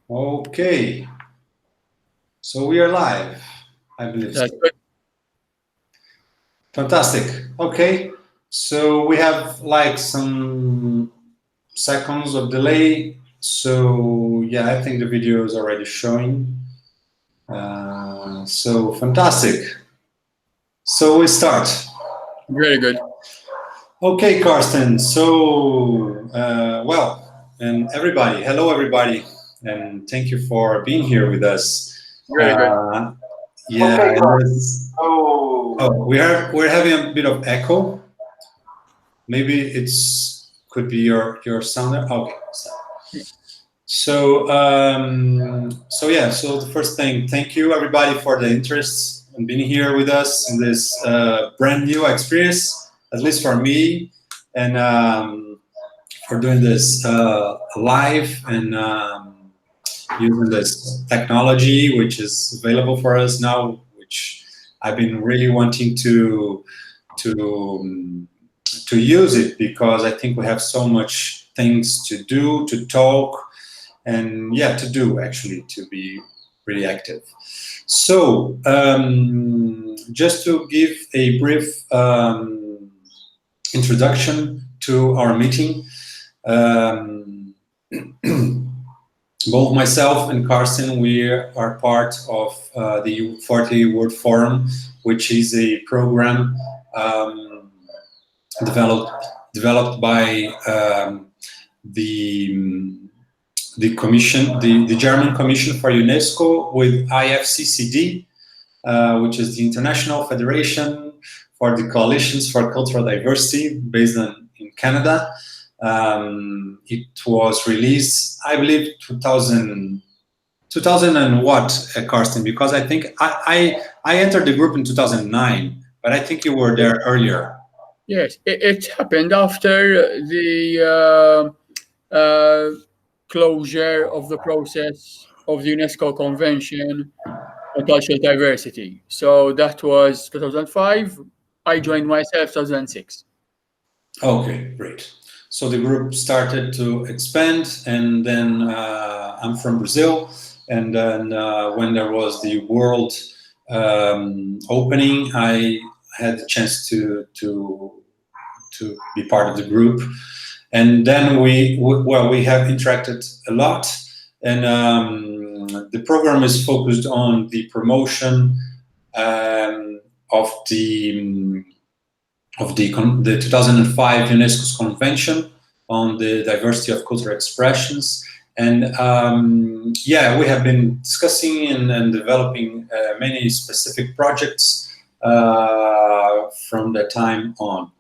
Okay, so we are live, I believe so. That's good. Fantastic. Okay, so we have like some seconds of delay. So yeah, I think the video is already showing. So fantastic. So we start. Very good. Okay, Karsten. So and everybody, hello everybody, and thank you for being here with us. Very good. Uh, Yeah, and we're having a bit of echo. Maybe could be your sound. Okay. So yeah. So the first thing, thank you everybody for the interest and being here with us in this brand new experience, at least for me, and for doing this live and using this technology which is available for us now, which I've been really wanting to um, to use it because I think we have so much things to do, to talk, and yeah, to do actually to be really active. So just to give a brief introduction to our meeting. Um, Both myself and Karsten, we are part of the U40 World Forum, which is a program um, developed by the the German Commission for UNESCO with IFCCD, which is the International Federation for the Coalitions for Cultural Diversity, based in Canada. It was released, I believe, 2000 and what, Karsten? Because I think I entered the group in 2009, but I think you were there earlier. Yes, it happened after the closure of the process of the UNESCO Convention on Cultural Diversity. So that was 2005. I joined myself 2006. Okay, great. So the group started to expand, and then I'm from Brazil, and then when there was the world opening, I had the chance to be part of the group, and then we have interacted a lot, and the program is focused on the promotion of the 2005 UNESCO's Convention on the Diversity of Cultural Expressions. And yeah, we have been discussing and developing many specific projects from that time on.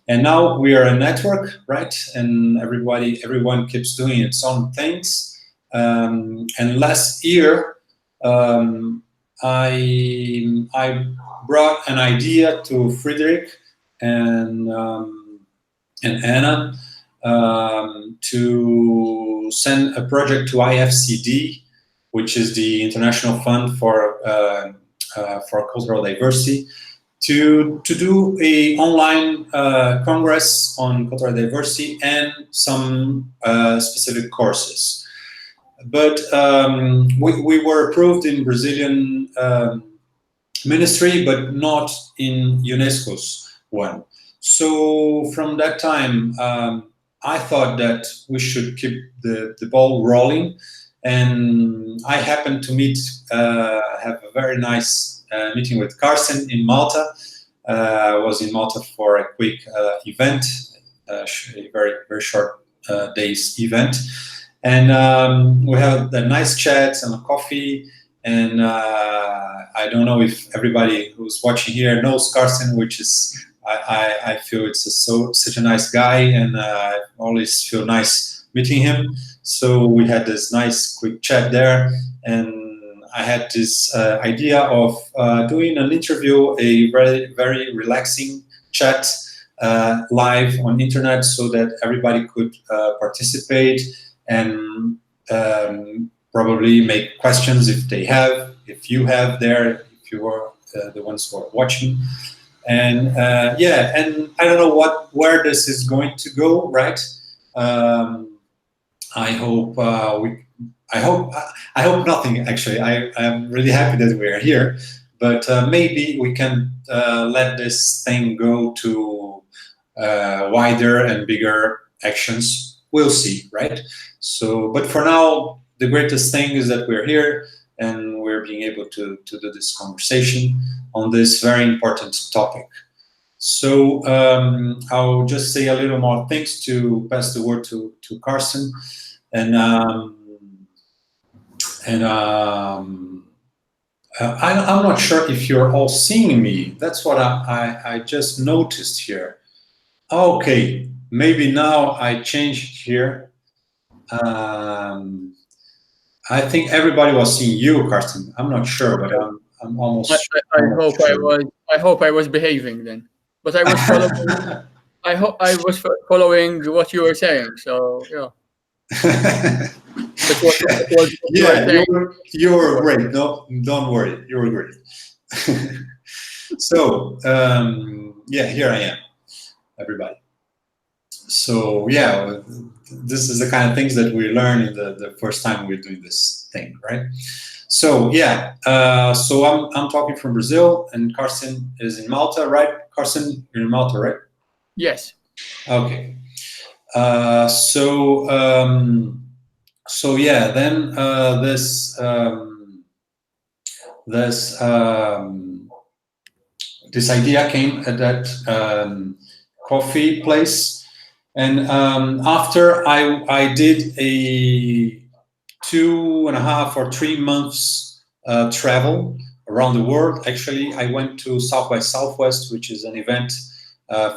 And now we are a network, right? And everyone keeps doing its own things. And last year, I brought an idea to Frederick and Anna to send a project to IFCD, which is the International Fund for Cultural Diversity, to do a online congress on cultural diversity and some specific courses. But we were approved in Brazilian ministry, but not in UNESCO's one. So from that time, I thought that we should keep the ball rolling. And I happened to have a very nice meeting with Karsten in Malta. I was in Malta for a quick event, a very, very short days event. And we had a nice chat and a coffee. And I don't know if everybody who's watching here knows Karsten, which is, I feel it's such a nice guy, and I always feel nice meeting him. So we had this nice quick chat there, and I had this idea of doing an interview, a very, very relaxing chat live on internet, so that everybody could participate and probably make questions if you have there, if you are the ones who are watching. And yeah, and I don't know where this is going to go, right? I hope I hope nothing. Actually, I'm really happy that we are here, but maybe we can let this thing go to wider and bigger actions. We'll see, right? So, but for now, the greatest thing is that we're here and we're being able to do this conversation on this very important topic. So I'll just say a little more things to pass the word to Karsten, and I'm not sure if you're all seeing me. That's what I just noticed here. Okay, maybe now I changed here. I think everybody was seeing you, Karsten. I'm not sure, but I'm almost. I hope I was behaving then, but I was following. I was following what you were saying. So yeah. It was Yeah, you were great. No, don't worry, you were great. So yeah, here I am, everybody. So yeah, this is the kind of things that we learn in the first time we're doing this thing, right? So yeah, so I'm talking from Brazil, and Karsten is in Malta, right? Karsten, you're in Malta, right? Yes. Okay. So yeah, then this idea came at that coffee place, and after I did a 2.5 or 3 months travel around the world. Actually, I went to South by Southwest, which is an event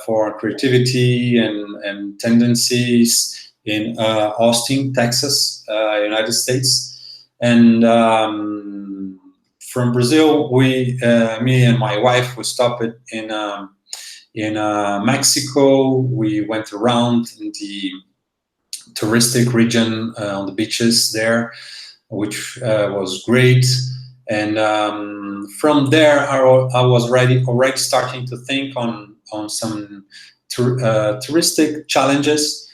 for creativity and tendencies in Austin, Texas, United States. And from Brazil, me and my wife, we stopped in Mexico. We went around in the touristic region on the beaches there, which was great. And from there, I was already starting to think on some touristic challenges,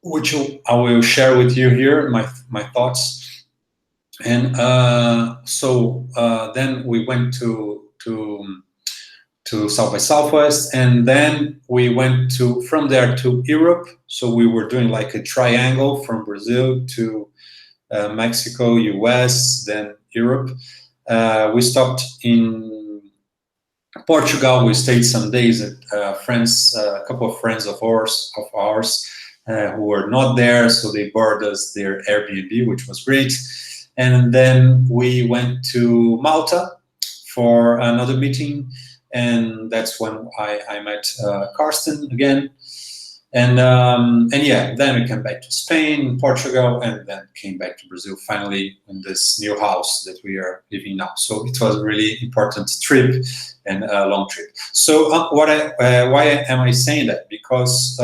which I will share with you here, my thoughts. And so then we went to South by Southwest, and then we went from there to Europe. So we were doing like a triangle from Brazil to Mexico, US, then Europe. We stopped in Portugal. We stayed some days at a couple of friends of ours who were not there, so they borrowed us their Airbnb, which was great. And then we went to Malta for another meeting, and that's when I met Karsten again. And yeah, then we came back to Spain, Portugal, and then came back to Brazil finally in this new house that we are living now. So it was a really important trip and a long trip. So why am I saying that? Because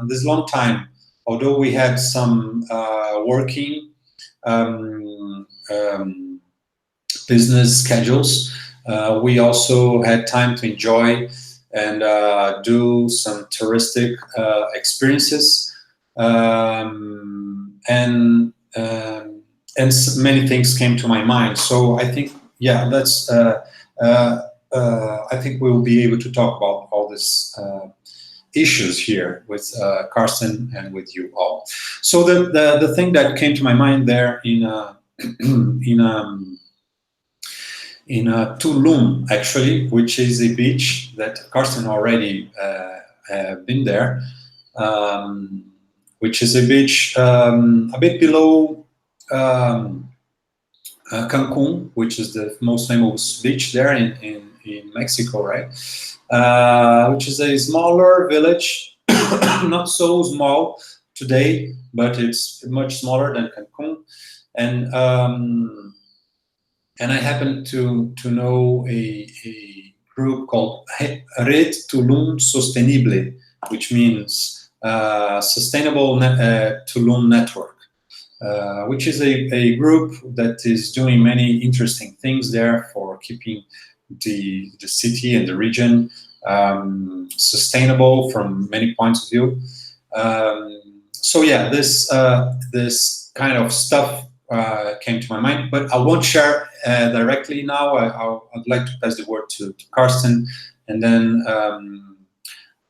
this long time, although we had some working business schedules, we also had time to enjoy and do some touristic experiences, and many things came to my mind. So I think, yeah, that's. I think we will be able to talk about all these issues here with Karsten and with you all. So the thing that came to my mind there in Tulum, actually, which is a beach that Karsten already been there, which is a beach a bit below Cancun, which is the most famous beach there in Mexico, right? Which is a smaller village, not so small today, but it's much smaller than Cancun. And I happen to know a group called Red Tulum Sostenible, which means Sustainable Tulum Network, which is a group that is doing many interesting things there for keeping the city and the region sustainable from many points of view. so yeah, this kind of stuff came to my mind, but I won't share directly now. I'd like to pass the word to Karsten, and then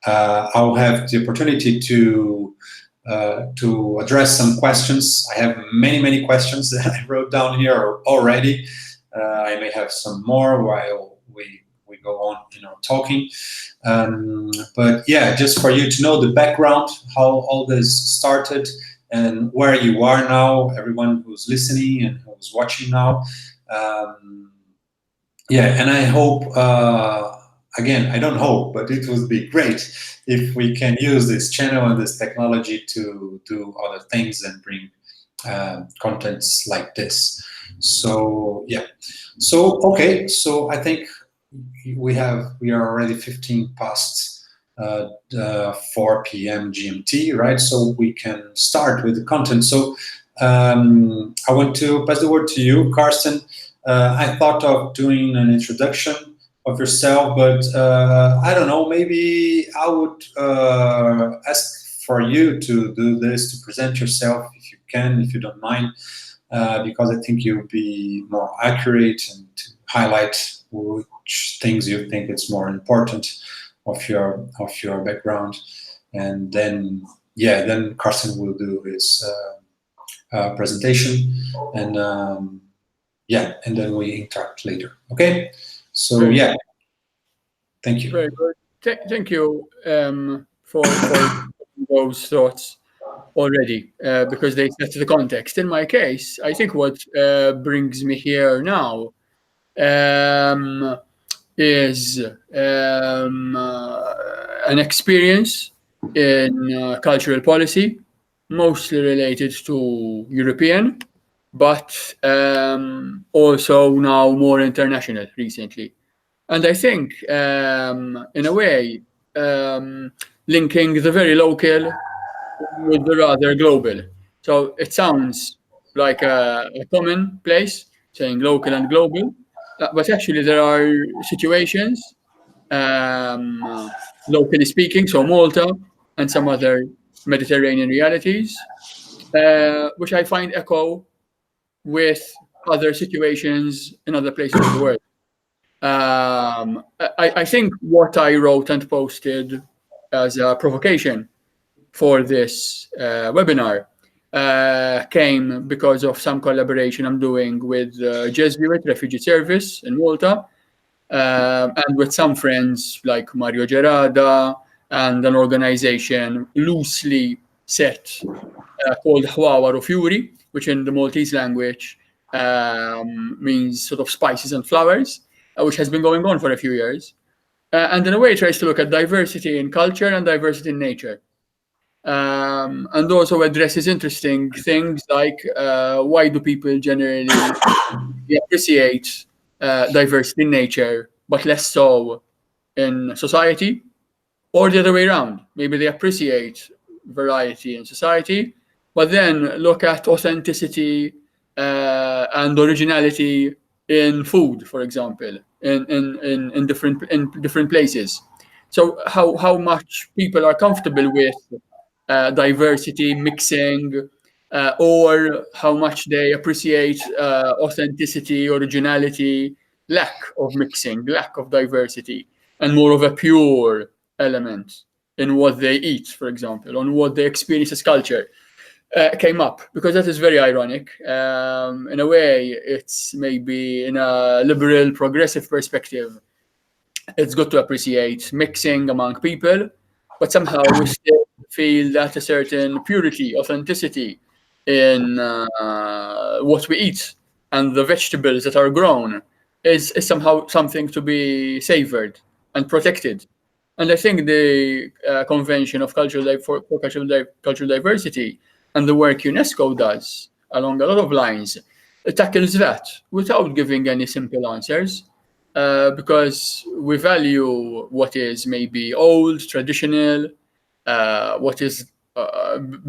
I'll have the opportunity to address some questions. I have many questions that I wrote down here already. I may have some more while we go on, talking. But yeah, just for you to know the background, how all this started, and where you are now, everyone who's listening and who's watching now. Yeah, and I hope, again, I don't hope, but it would be great if we can use this channel and this technology to do other things and bring contents like this. So yeah, so okay, so I think we are already 15 past 4 p.m. GMT, right? So we can start with the content. So I want to pass the word to you, Karsten. I thought of doing an introduction of yourself, but I don't know, maybe I would ask for you to do this, to present yourself if you can, if you don't mind, because I think you'll be more accurate and to highlight which things you think it's more important of your background. And then, yeah, then Karsten will do his presentation, and yeah, and then we interact later. Okay, so yeah, thank you. Very good. Thank you for those thoughts already, because they set the context. In my case, I think what brings me here now is an experience in cultural policy, mostly related to European, but also now more international recently. And I think, in a way, linking the very local with the rather global. So it sounds like a common place, saying local and global, but actually there are situations, locally speaking, so Malta and some other Mediterranean realities, which I find echo with other situations in other places of the world. I think what I wrote and posted as a provocation for this webinar came because of some collaboration I'm doing with Jesuit Refugee Service in Malta, and with some friends like Mario Gerada and an organization loosely set called Xuereb or Fury, which in the Maltese language means sort of spices and flowers, which has been going on for a few years. And in a way, it tries to look at diversity in culture and diversity in nature. And also addresses interesting things like why do people generally appreciate diversity in nature, but less so in society, or the other way around. Maybe they appreciate variety in society, but then look at authenticity and originality in food, for example, in different places. So how much people are comfortable with diversity, mixing, or how much they appreciate authenticity, originality, lack of mixing, lack of diversity, and more of a pure element in what they eat, for example, on what they experience as culture, came up, because that is very ironic. In a way, it's maybe in a liberal, progressive perspective, it's good to appreciate mixing among people, but somehow we still feel that a certain purity, authenticity in what we eat and the vegetables that are grown is somehow something to be savored and protected. And I think the Convention of Cultural Diversity and the work UNESCO does along a lot of lines, it tackles that without giving any simple answers. Because we value what is maybe old, traditional, what is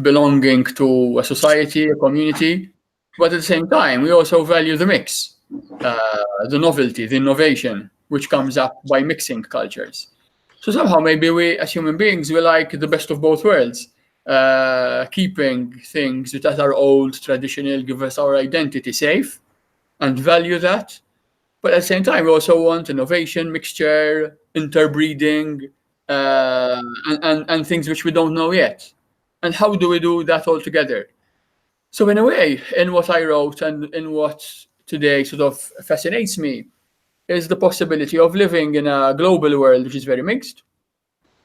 belonging to a society, a community, but at the same time, we also value the mix, the novelty, the innovation, which comes up by mixing cultures. So somehow maybe we, as human beings, we like the best of both worlds. keeping things that are old, traditional, give us our identity safe and value that. But at the same time, we also want innovation, mixture, interbreeding, and things which we don't know yet. And how do we do that all together? So in a way, in what I wrote and in what today sort of fascinates me is the possibility of living in a global world which is very mixed,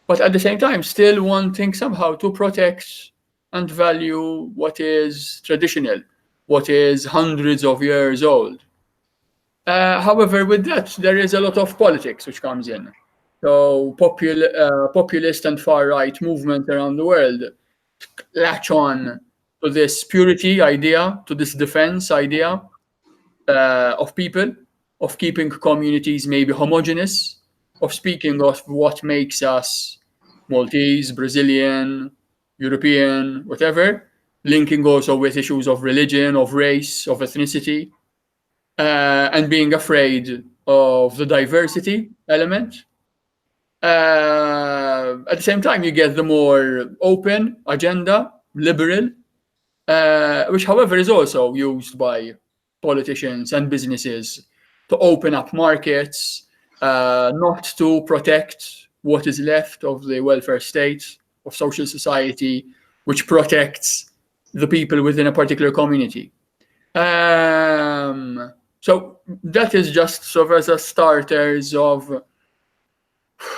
but at the same time still wanting somehow to protect and value what is traditional, what is hundreds of years old. However, with that, there is a lot of politics which comes in. So populist and far-right movement around the world latch on to this purity idea, to this defense idea of people, of keeping communities maybe homogeneous, of speaking of what makes us Maltese, Brazilian, European, whatever, linking also with issues of religion, of race, of ethnicity, and being afraid of the diversity element. At the same time, you get the more open agenda, liberal, which, however, is also used by politicians and businesses to open up markets, not to protect what is left of the welfare state, of social society, which protects the people within a particular community. So that is just sort of as a starters of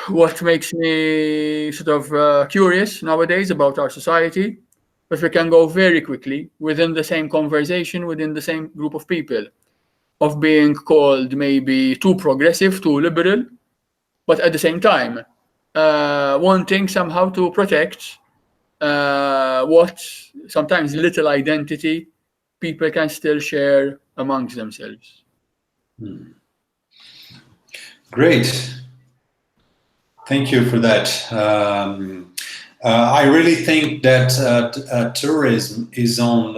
what makes me sort of curious nowadays about our society. But we can go very quickly within the same conversation, within the same group of people, of being called maybe too progressive, too liberal, but at the same time, wanting somehow to protect what sometimes little identity people can still share amongst themselves. Great. Thank you for that. I really think that tourism is on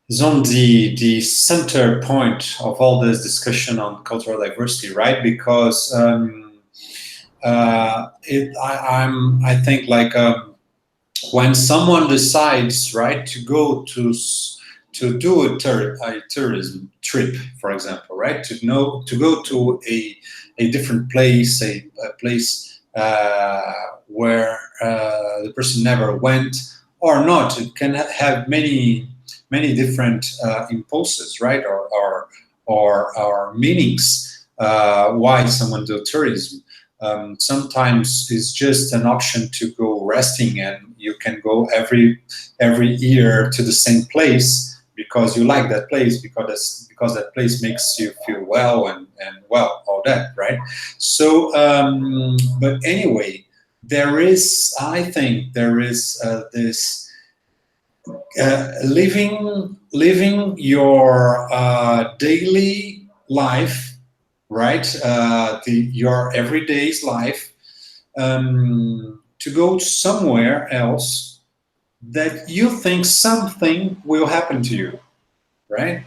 the center point of all this discussion on cultural diversity, right? Because I think like when someone decides, right, to go to do a tourism trip, for example, right, to go to a different place, a place where the person never went or not. It can have many different impulses, right, or meanings why someone do tourism. Sometimes it's just an option to go resting, and you can go every year to the same place because you like that place, because that place makes you feel well and well, all that, right? So, but anyway, I think there is this living your daily life, right? Your everyday's life, to go somewhere else that you think something will happen to you, right?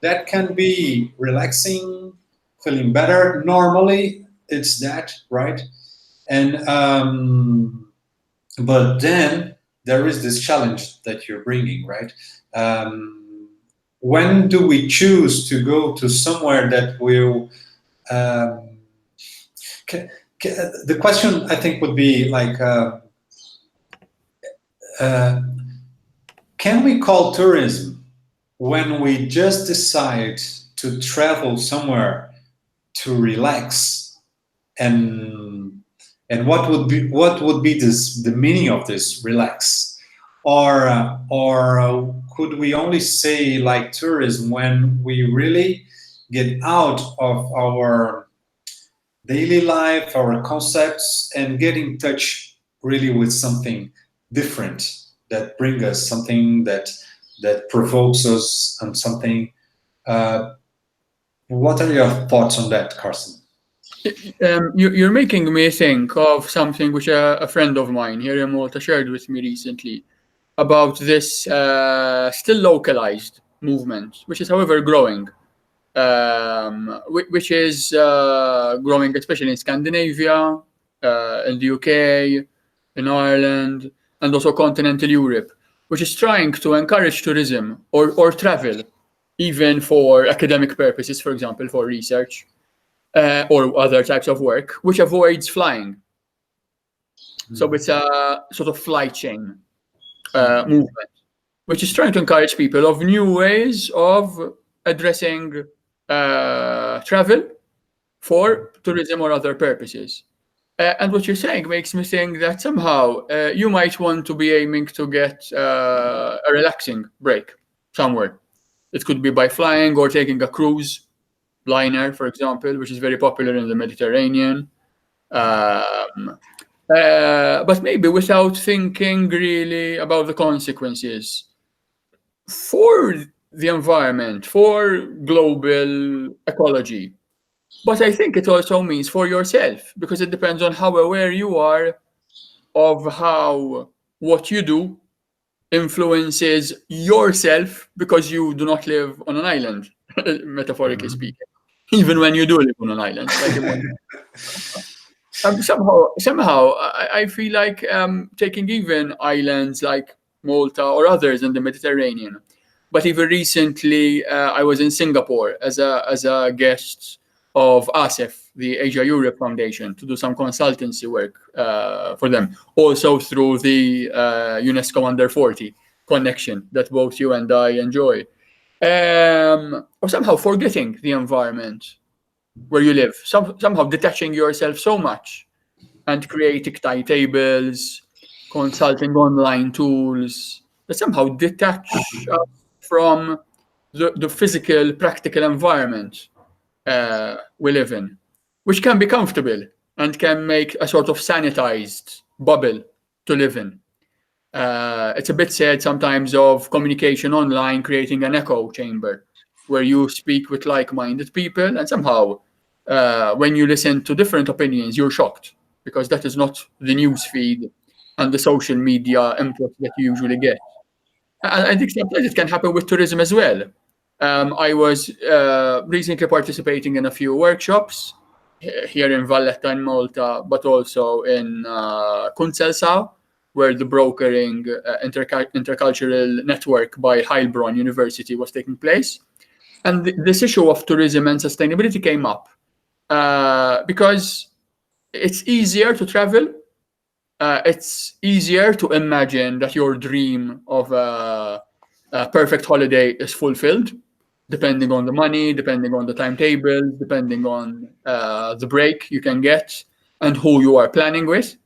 That can be relaxing, feeling better. Normally, it's that, right? And but then there is this challenge that you're bringing, right? When do we choose to go to somewhere that will? The question I think would be like, can we call tourism when we just decide to travel somewhere to relax, and what would be the meaning of this relax, or could we only say like tourism when we really get out of our daily life, our concepts, and get in touch really with something different that brings us something that provokes us, and something. What are your thoughts on that, Karsten? You're making me think of something which a friend of mine here in Malta shared with me recently about this still localized movement, which is, however, growing, which is growing especially in Scandinavia, in the UK, in Ireland, and also continental Europe, which is trying to encourage tourism or travel, even for academic purposes, for example, for research or other types of work, which avoids flying. So it's a sort of flight chain movement, which is trying to encourage people of new ways of addressing travel for tourism or other purposes. And what you're saying makes me think that somehow you might want to be aiming to get a relaxing break somewhere. It could be by flying or taking a cruise liner, for example, which is very popular in the Mediterranean. But maybe without thinking really about the consequences for the environment, for global ecology. But I think it also means for yourself, because it depends on how aware you are of how what you do influences yourself, because you do not live on an island, metaphorically speaking, even when you do live on an island. Somehow, I feel like taking even islands like Malta or others in the Mediterranean. But even recently, I was in Singapore as a guest of ASEF, the Asia Europe Foundation, to do some consultancy work for them, also through the UNESCO Under 40 connection that both you and I enjoy. Or somehow forgetting the environment where you live, somehow detaching yourself so much and creating timetables, consulting online tools that somehow detach us from the physical, practical environment we live in, which can be comfortable and can make a sort of sanitized bubble to live in. It's a bit sad sometimes of communication online creating an echo chamber where you speak with like-minded people, and somehow when you listen to different opinions, you're shocked, because that is not the news feed and the social media input that you usually get. And I think sometimes it can happen with tourism as well. I was recently participating in a few workshops here in Valletta in Malta, but also in Kunselsau, where the brokering intercultural network by Heilbronn University was taking place. And this issue of tourism and sustainability came up because it's easier to travel. It's easier to imagine that your dream of a perfect holiday is fulfilled, depending on the money, depending on the timetable, depending on the break you can get and who you are planning with.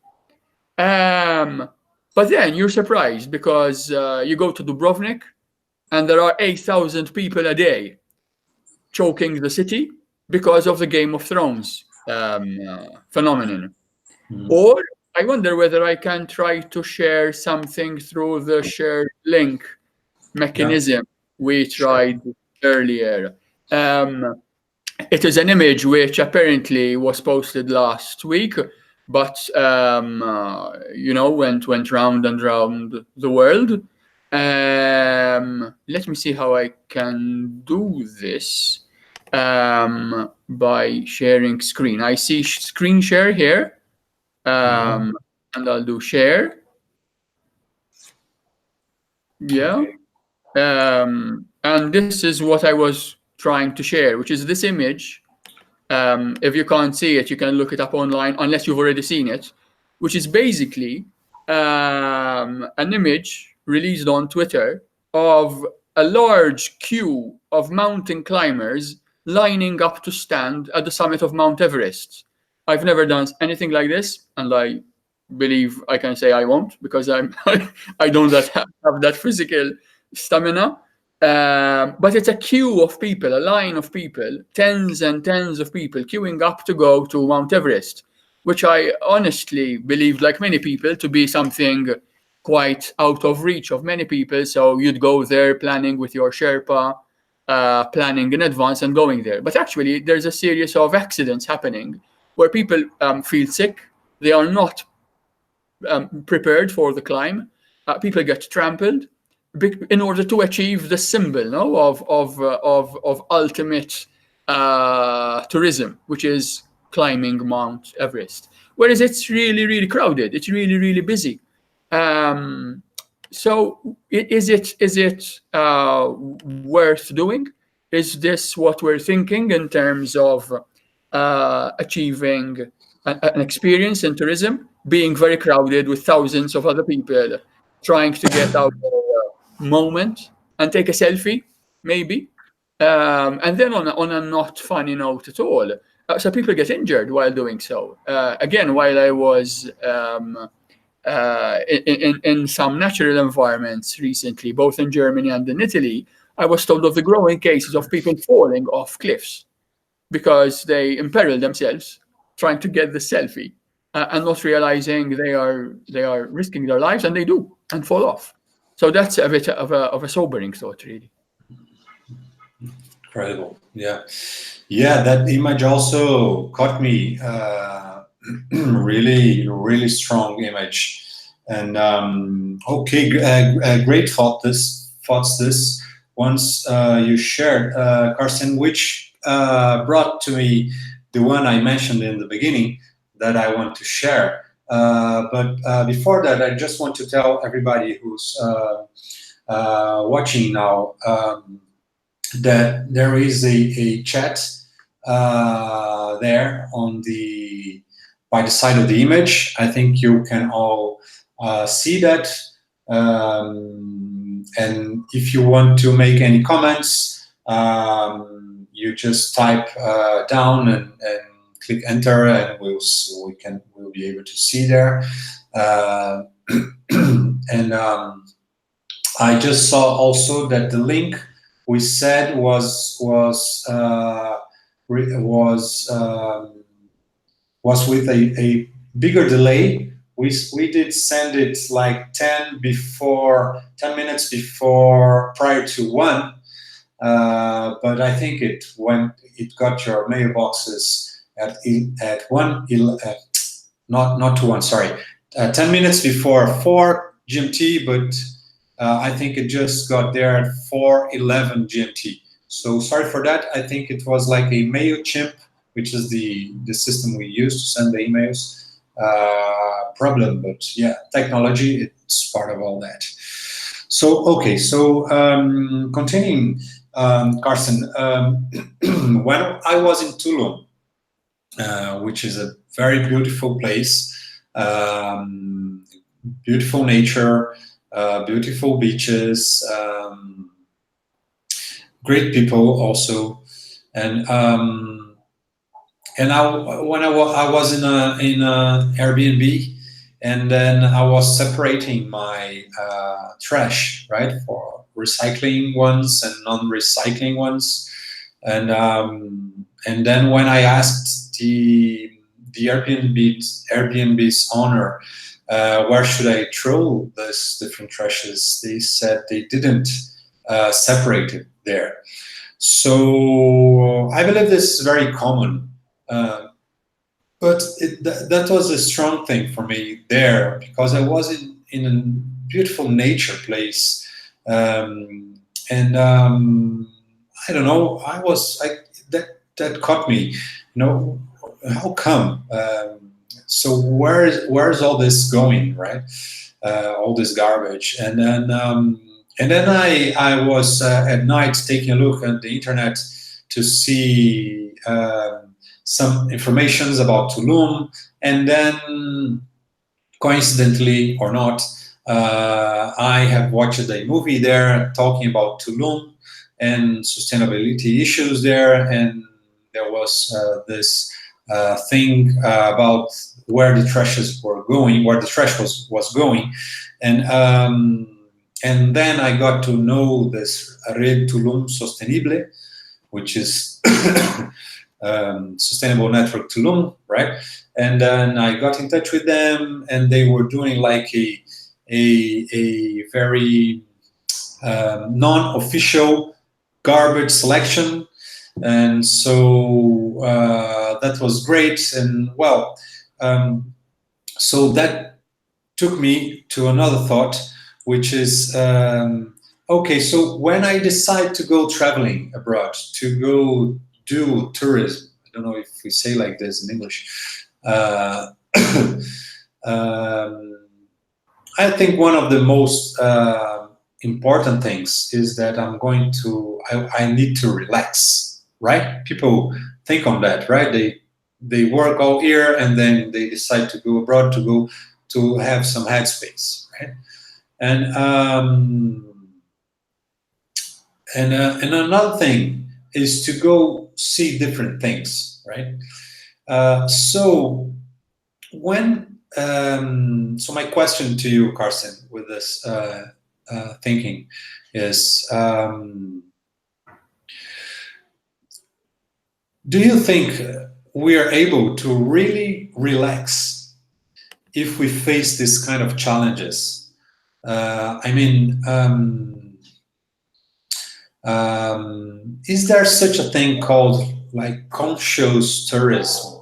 But then you're surprised because you go to Dubrovnik and there are 8,000 people a day choking the city because of the Game of Thrones phenomenon. Or I wonder whether I can try to share something through the shared link mechanism we tried earlier. It is an image which apparently was posted last week, but went round and round the world. Let me see how I can do this by sharing screen. I see screen share here, and I'll do share. Yeah. And this is what I was trying to share, which is this image. If you can't see it, you can look it up online, unless you've already seen it, which is basically an image released on Twitter of a large queue of mountain climbers lining up to stand at the summit of Mount Everest. I've never done anything like this, and I believe I can say I won't, because I don't have that physical stamina. But it's a queue of people, a line of people, tens and tens of people queuing up to go to Mount Everest, which I honestly believed, like many people, to be something quite out of reach of many people. So you'd go there planning with your Sherpa, planning in advance and going there. But actually, there's a series of accidents happening where people feel sick. They are not prepared for the climb. People get trampled in order to achieve the symbol of ultimate tourism, which is climbing Mount Everest. whereas it's really, really crowded. It's really, really busy. So is it worth doing? Is this what we're thinking in terms of achieving an experience in tourism, being very crowded with thousands of other people trying to get out a moment and take a selfie, maybe? And then on a not funny note at all, so people get injured while doing so. Again, while I was in some natural environments recently, both in Germany and in Italy, I was told of the growing cases of people falling off cliffs because they imperil themselves trying to get the selfie and not realizing they are risking their lives, and they do, and fall off. So that's a bit of a sobering thought, really. Incredible. Yeah. That image also caught me. Really, really strong image. And okay, great thoughts this once you shared, Karsten, which brought to me the one I mentioned in the beginning that I want to share. But before that, I just want to tell everybody who's watching now that there is a chat there on by the side of the image. I think you can all see that. And if you want to make any comments, you just type down and click enter, and we'll be able to see there. And I just saw also that the link we said was with a bigger delay. We did send it like 10 minutes before, prior to 1. But I think it got your mailboxes at 1, not to 1, sorry, 10 minutes before 4 GMT, but I think it just got there at 4:11 GMT. So sorry for that. I think it was like a MailChimp, which is the system we use to send the emails, problem. But yeah, technology, it's part of all that. So okay, so continuing, Karsten, when I was in Tulum, which is a very beautiful place, beautiful nature, beautiful beaches, great people also, and when I was in a Airbnb, and then I was separating my trash, right, for recycling ones and non-recycling ones, and then when I asked the Airbnb's owner, where should I throw these different trashes, they said they didn't separate it there. So I believe this is very common, but that was a strong thing for me there, because I was in a beautiful nature place, and I don't know, that caught me, how come? So where's all this going, right? All this garbage, and then I was at night taking a look at the internet to see some informations about Tulum, and then coincidentally or not, I have watched a movie there talking about Tulum and sustainability issues there, and there was this thing about where the trashes were going, where the trash was going, and then I got to know this Red Tulum Sostenible, which is Sustainable Network Tulum, right? And then I got in touch with them, and they were doing like a very non-official garbage selection, and so that was great. And well, so that took me to another thought, which is okay, so when I decide to go traveling abroad, to go do tourism, I don't know if we say like this in English, I think one of the most important things is that I need to relax, right? People think on that, right? They work all year and then they decide to go abroad to have some headspace, right? And another thing is to go see different things, right? So my question to you, Karsten, with this thinking is, do you think we are able to really relax if we face this kind of challenges? Is there such a thing called like conscious tourism,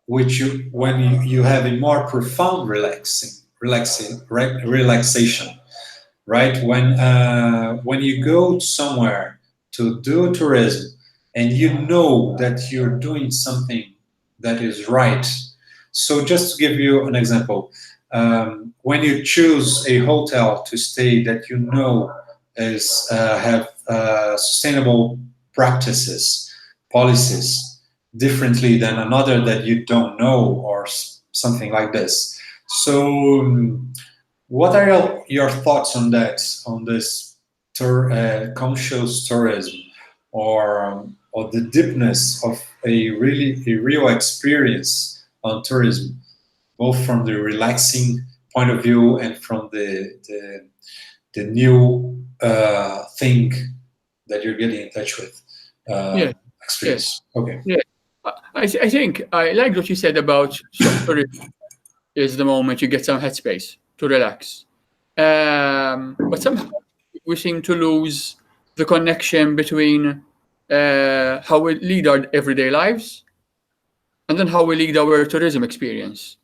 when you have a more profound relaxation, right? When you go somewhere to do tourism and you know that you're doing something that is right. So just to give you an example, when you choose a hotel to stay that you know is have sustainable practices, policies, differently than another that you don't know, or something like this. So what are your thoughts on that, on this conscious tourism, or the deepness of a real experience on tourism, both from the relaxing point of view and from the new thing that you're getting in touch with, Yeah, experience? Okay. yeah. I think I like what you said about tourism is the moment you get some headspace to relax. But somehow we seem to lose the connection between how we lead our everyday lives and then how we lead our tourism experience.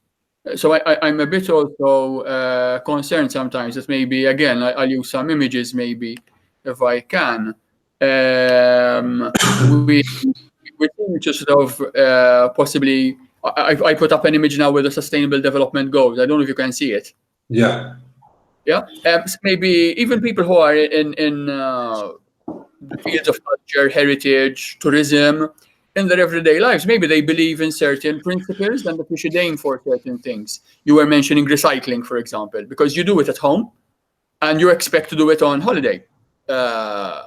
So I'm a bit also concerned sometimes that maybe, again, I'll use some images maybe if I can. We seem to sort of possibly, I put up an image now with the Sustainable Development Goals. I don't know if you can see it. Yeah. Yeah. So maybe even people who are in the fields of culture, heritage, tourism, in their everyday lives, maybe they believe in certain principles and that we should aim for certain things. You were mentioning recycling, for example, because you do it at home and you expect to do it on holiday. That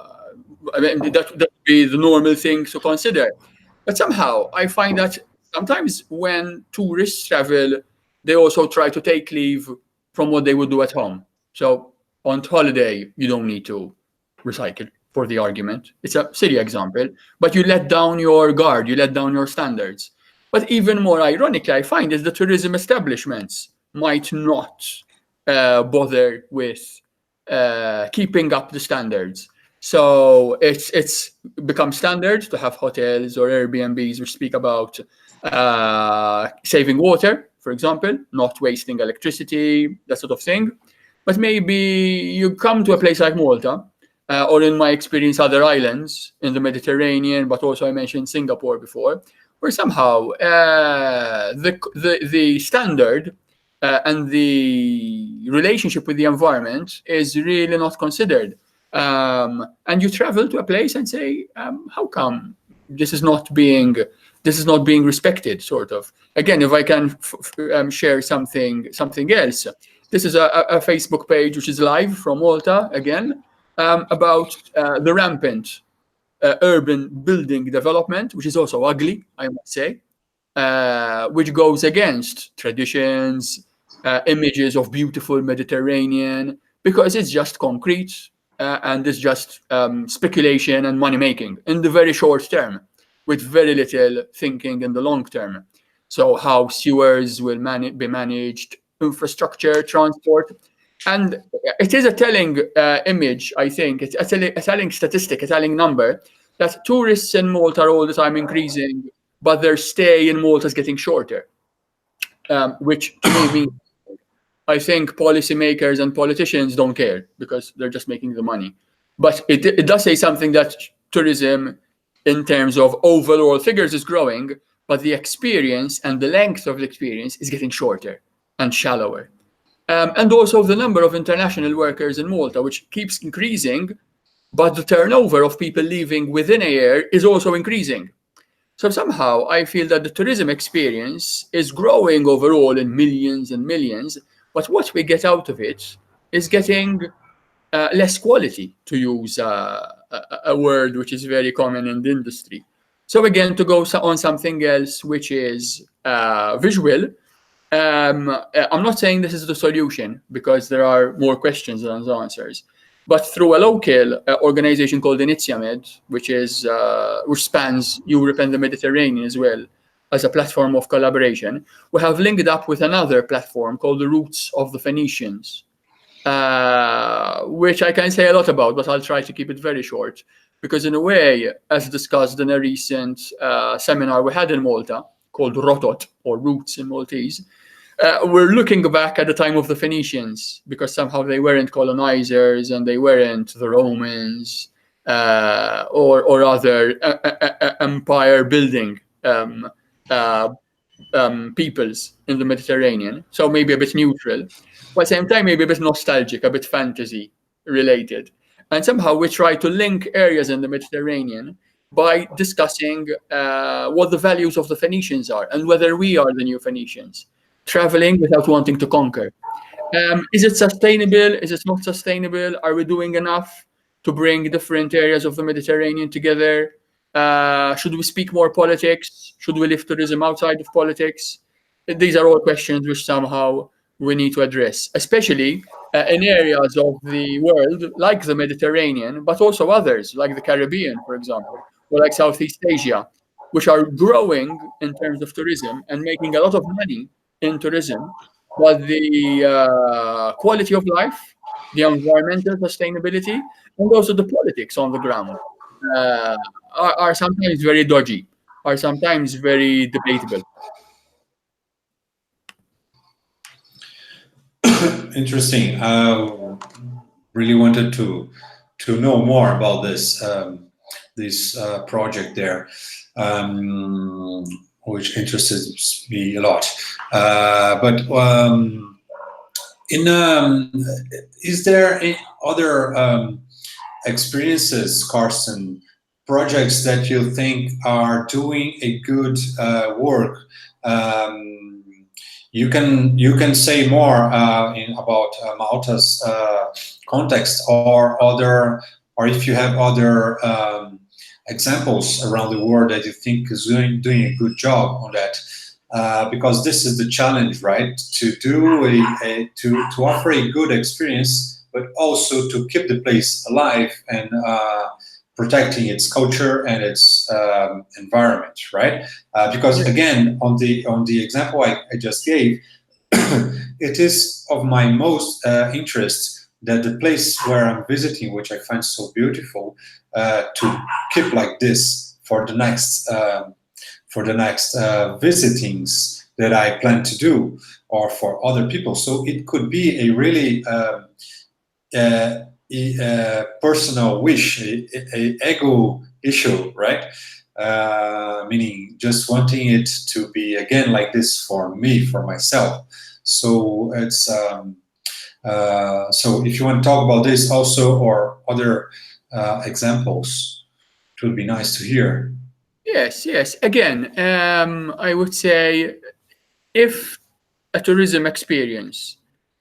would be the normal thing to consider. But somehow I find that sometimes when tourists travel, they also try to take leave from what they would do at home. So on holiday, you don't need to recycle, for the argument. It's a silly example, but you let down your guard, you let down your standards. But even more ironically, I find is the tourism establishments might not bother with keeping up the standards. So it's become standard to have hotels or Airbnbs which speak about saving water, for example, not wasting electricity, that sort of thing. But maybe you come to a place like Malta, or in my experience, other islands in the Mediterranean, but also I mentioned Singapore before, where somehow the standard and the relationship with the environment is really not considered. And you travel to a place and say, how come this is not being respected, sort of. Again, if I can share something else, this is a Facebook page which is live from Malta again, about the rampant urban building development, which is also ugly, I must say, which goes against traditions, images of beautiful Mediterranean, because it's just concrete and it's just speculation and money making in the very short term, with very little thinking in the long term. So how sewers will be managed, infrastructure, transport. And it is a telling image, I think. It's a telling statistic, a telling number, that tourists in Malta are all the time increasing, but their stay in Malta is getting shorter, which to me means I think policymakers and politicians don't care because they're just making the money. But it does say something that tourism, in terms of overall figures, is growing, but the experience and the length of the experience is getting shorter and shallower. And also the number of international workers in Malta, which keeps increasing, but the turnover of people leaving within a year is also increasing. So somehow I feel that the tourism experience is growing overall in millions and millions, but what we get out of it is getting less quality, to use a word which is very common in the industry. So again, to go on something else which is visual, I'm not saying this is the solution, because there are more questions than answers. But through a local organization called Iniziamed, which spans Europe and the Mediterranean as well, as a platform of collaboration, we have linked up with another platform called the Roots of the Phoenicians, which I can say a lot about, but I'll try to keep it very short. Because in a way, as discussed in a recent seminar we had in Malta, called Rotot, or Roots in Maltese, we're looking back at the time of the Phoenicians, because somehow they weren't colonizers and they weren't the Romans or other empire building peoples in the Mediterranean. So maybe a bit neutral, but at the same time maybe a bit nostalgic, a bit fantasy related. And somehow we try to link areas in the Mediterranean by discussing what the values of the Phoenicians are and whether we are the new Phoenicians, traveling without wanting to conquer. Is it sustainable? Is it not sustainable? Are we doing enough to bring different areas of the Mediterranean together? Should we speak more politics? Should we lift tourism outside of politics? These are all questions which somehow we need to address, especially in areas of the world like the Mediterranean, but also others like the Caribbean, for example, or like Southeast Asia, which are growing in terms of tourism and making a lot of money in tourism, but the quality of life, the environmental sustainability, and also the politics on the ground are sometimes very dodgy, are sometimes very debatable. Interesting. Really wanted to know more about this project there, which interests me a lot. But is there any other experiences, Karsten, projects that you think are doing a good work? You can say more about Malta's context, or if you have other examples around the world that you think is doing a good job on that, because this is the challenge, right? To do to offer a good experience, but also to keep the place alive and protecting its culture and its environment, right? Because again, on the example I just gave, it is of my most interest that the place where I'm visiting, which I find so beautiful, to keep like this for the next visitings that I plan to do, or for other people. So it could be a really personal wish, a ego issue, right? Meaning just wanting it to be again like this for me, for myself. So it's so if you want to talk about this also, or other examples, it would be nice to hear. Yes. Again, I would say if a tourism experience,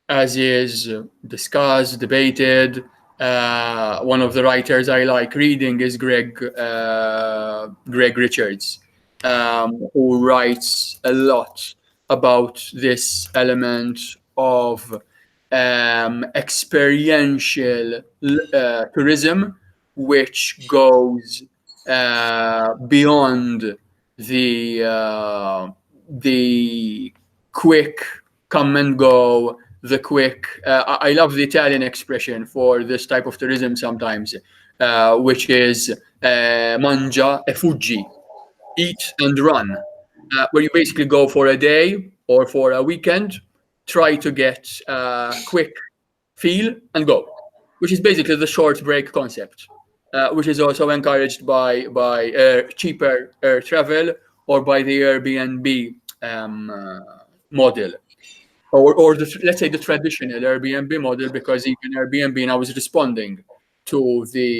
as is discussed, debated, one of the writers I like reading is Greg Richards, who writes a lot about this element of experiential tourism, which goes beyond the quick come and go, the quick. I love the Italian expression for this type of tourism sometimes, which is mangia e fuggi, eat and run, where you basically go for a day or for a weekend, try to get a quick feel and go, which is basically the short break concept, which is also encouraged by cheaper air travel, or by the Airbnb model, or let's say the traditional Airbnb model, because even Airbnb now is responding to the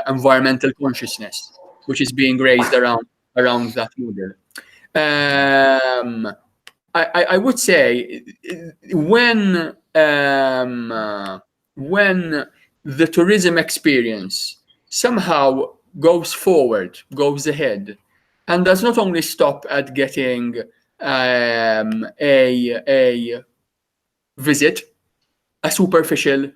environmental consciousness which is being raised around that model. I would say when the tourism experience somehow goes forward, goes ahead, and does not only stop at getting a visit, a superficial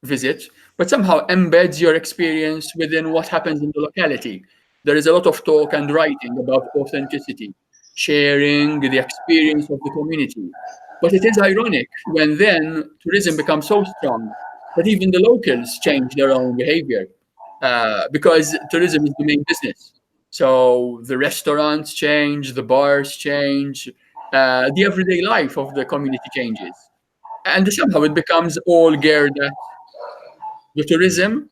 visit, but somehow embeds your experience within what happens in the locality. There is a lot of talk and writing about authenticity, sharing the experience of the community. But it is ironic when then tourism becomes so strong that even the locals change their own behavior, because tourism is the main business. So the restaurants change, the bars change, the everyday life of the community changes. And somehow it becomes all geared at the tourism,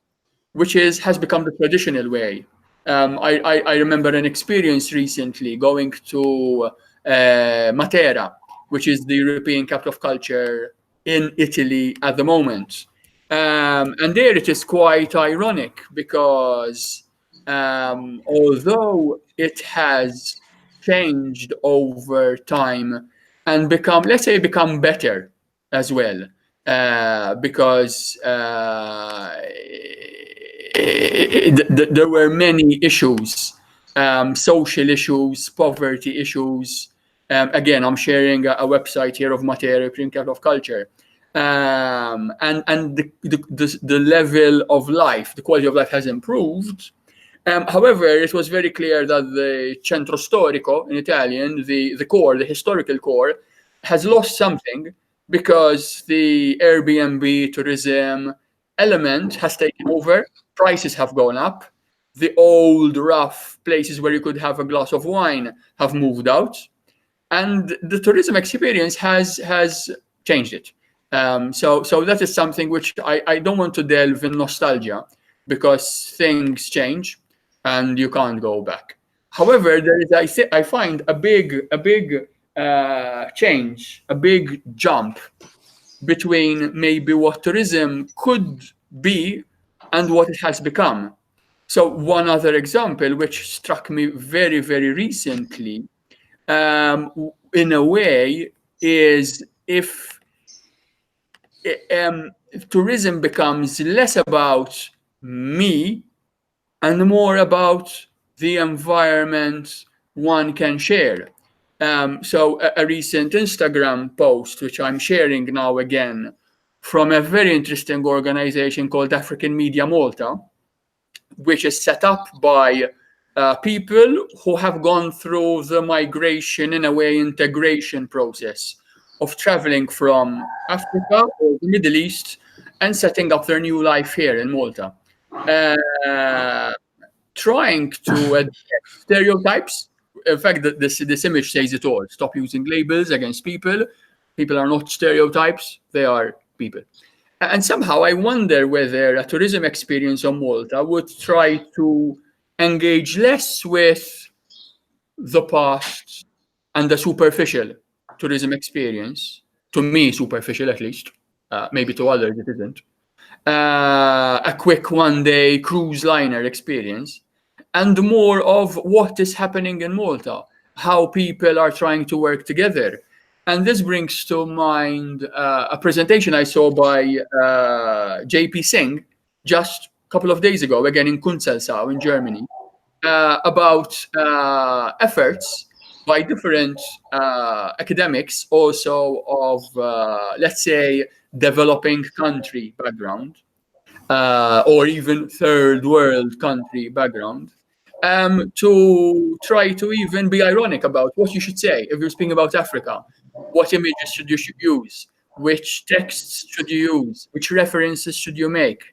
which has become the traditional way. I remember an experience recently going to Matera, which is the European capital of culture in Italy at the moment. And there it is quite ironic because although it has changed over time and let's say, become better as well, because there were many issues, social issues, poverty issues. Again, I'm sharing a website here of Matera, European capital of culture. And the level of life, the quality of life has improved. However, it was very clear that the centro storico in Italian, the core, the historical core, has lost something because the Airbnb tourism element has taken over. Prices have gone up. The old rough places where you could have a glass of wine have moved out, and the tourism experience has changed it. So that is something which I don't want to delve in nostalgia, because things change and you can't go back. However, there is I find a big change, a big jump between maybe what tourism could be and what it has become. So one other example which struck me very, very recently, in a way, is if tourism becomes less about me and more about the environment one can share. So a recent Instagram post, which I'm sharing now again, from a very interesting organization called African Media Malta, which is set up by people who have gone through the migration, in a way, integration process of traveling from Africa or the Middle East and setting up their new life here in Malta. Trying to address stereotypes. In fact, this image says it all. Stop using labels against people. People are not stereotypes, they are people. And somehow I wonder whether a tourism experience on Malta would try to engage less with the past and the superficial tourism experience. To me, superficial at least. Maybe to others it isn't. A quick one-day cruise liner experience, and more of what is happening in Malta, how people are trying to work together. And this brings to mind a presentation I saw by JP Singh just a couple of days ago, again in Kunzelsau in Germany, about efforts by different academics, also of, let's say, developing country background, or even third world country background, to try to even be ironic about what you should say if you're speaking about Africa. What images should you use? Which texts should you use? Which references should you make?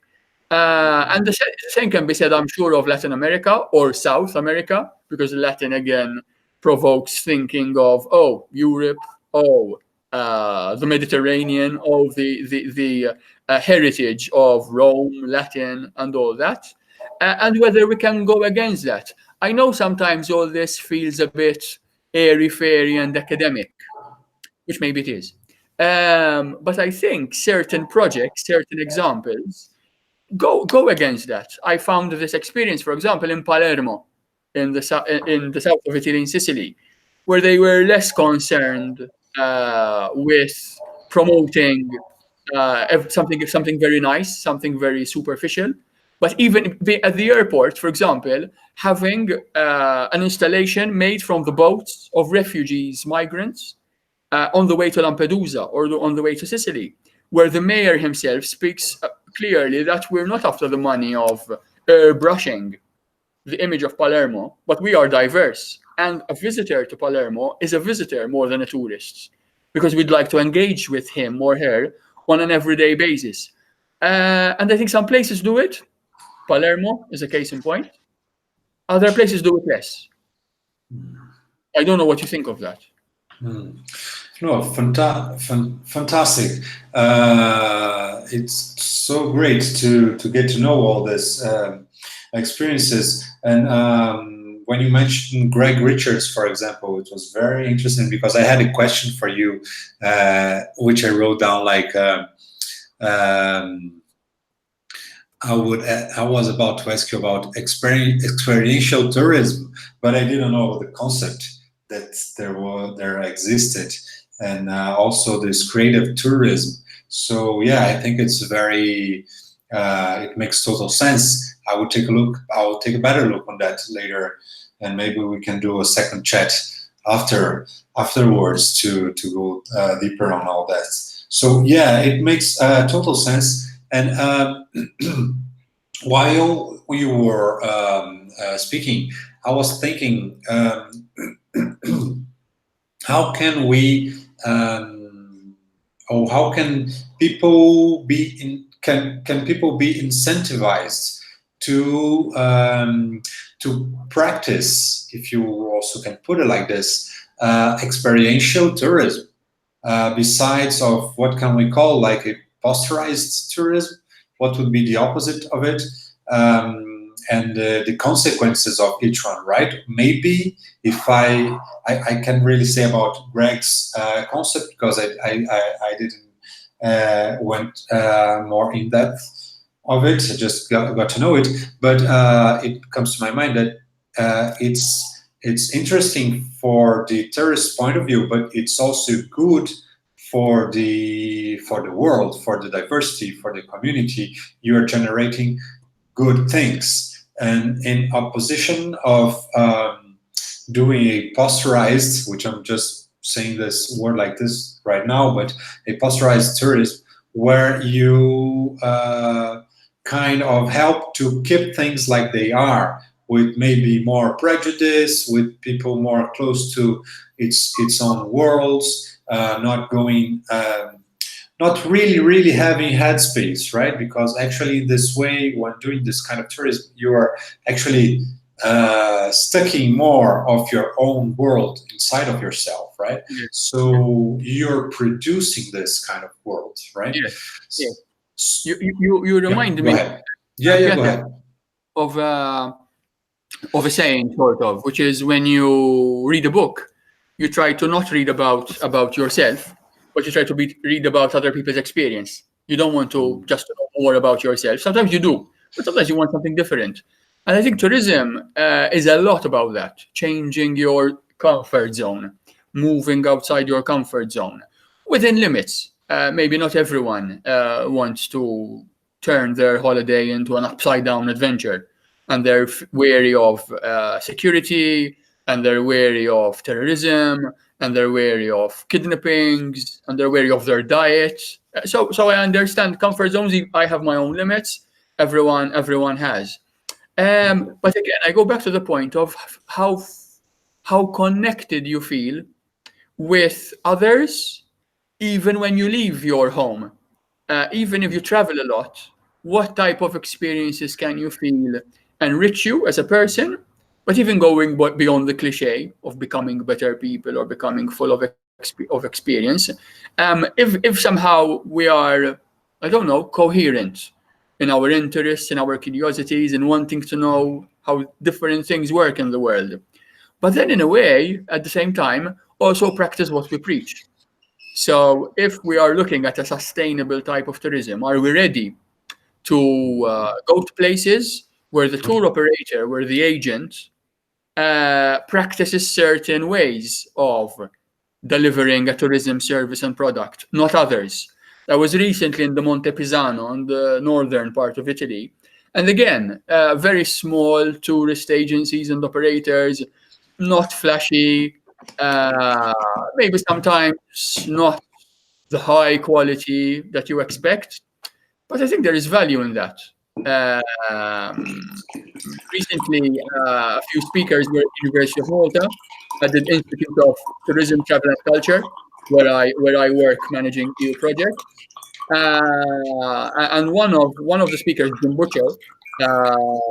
And the same can be said, I'm sure, of Latin America or South America, because Latin, again, provokes thinking of, oh, Europe, oh, the Mediterranean, oh, the heritage of Rome, Latin, and all that. And whether we can go against that. I know sometimes all this feels a bit airy-fairy and academic, which maybe it is. But I think certain projects, certain examples, go against that. I found this experience, for example, in Palermo, in the south of Italy, in Sicily, where they were less concerned with promoting something very nice, something very superficial. But even at the airport, for example, having an installation made from the boats of refugees, migrants, on the way to Lampedusa or on the way to Sicily, where the mayor himself speaks clearly that we're not after the money of airbrushing the image of Palermo, but we are diverse. And a visitor to Palermo is a visitor more than a tourist, because we'd like to engage with him or her on an everyday basis. And I think some places do it. Palermo is a case in point. Other places do it less. I don't know what you think of that. No, fantastic. It's so great to get to know all this experiences. And when you mentioned Greg Richards, for example, it was very interesting because I had a question for you, which I wrote down like. I was about to ask you about experiential tourism, but I didn't know the concept that there existed, and also this creative tourism. So yeah, I think it's very. It makes total sense. I will take a look. I will take a better look on that later, and maybe we can do a second chat afterwards to go deeper on all that. So yeah, it makes total sense. And while we were speaking, I was thinking, how can we, or how can people be can people be incentivized to practice, if you also can put it like this, experiential tourism, besides of what can we call like a posterized tourism? What would be the opposite of it? And the consequences of each one, right? Maybe if I can really say about Greg's concept, because I didn't went more in depth of it. I just got to know it, but it comes to my mind that it's interesting for the tourist point of view, but it's also good for the world, for the diversity, for the community. You are generating good things, and in opposition of doing a posterized, which I'm just saying this word like this right now, but a posterized tourism where you kind of help to keep things like they are, with maybe more prejudice, with people more close to its own worlds. Not going, not really having headspace, right? Because actually, this way, when doing this kind of tourism, you are actually sticking more of your own world inside of yourself, right? Yeah. So you're producing this kind of world, right? Yeah. Yeah. You remind Go me. ahead. Yeah, go ahead. Of a saying, sort of, which is when you read a book, you try to not read about yourself, but you try to read about other people's experience. You don't want to just know more about yourself. Sometimes you do, but sometimes you want something different. And I think tourism is a lot about that, changing your comfort zone, moving outside your comfort zone, within limits. Maybe not everyone wants to turn their holiday into an upside-down adventure, and they're wary of security, and they're wary of terrorism, and they're wary of kidnappings, and they're wary of their diet. So I understand comfort zones. I have my own limits. Everyone has. But again, I go back to the point of how connected you feel with others, even when you leave your home, even if you travel a lot. What type of experiences can you feel enrich you as a person, but even going beyond the cliche of becoming better people or becoming full of experience, if somehow we are, I don't know, coherent in our interests, in our curiosities, in wanting to know how different things work in the world. But then, in a way, at the same time, also practice what we preach. So if we are looking at a sustainable type of tourism, are we ready to go to places where the tour operator, where the agent, practices certain ways of delivering a tourism service and product, not others? I was recently in the Monte Pisano, on the northern part of Italy. And again, very small tourist agencies and operators, not flashy, maybe sometimes not the high quality that you expect, but I think there is value in that. Recently, a few speakers were at the University of Malta at the Institute of Tourism, Travel and Culture, where I work managing EU projects. And one of the speakers, Jim Butcher,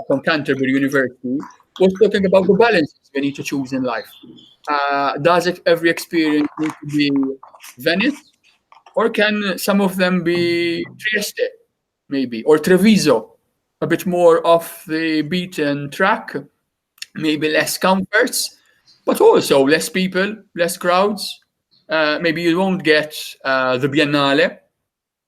from Canterbury University, was talking about the balances we need to choose in life. Does every experience need to be Venice, or can some of them be Trieste, maybe, or Treviso, a bit more off the beaten track, maybe less comforts, but also less people, less crowds. Maybe you won't get the Biennale,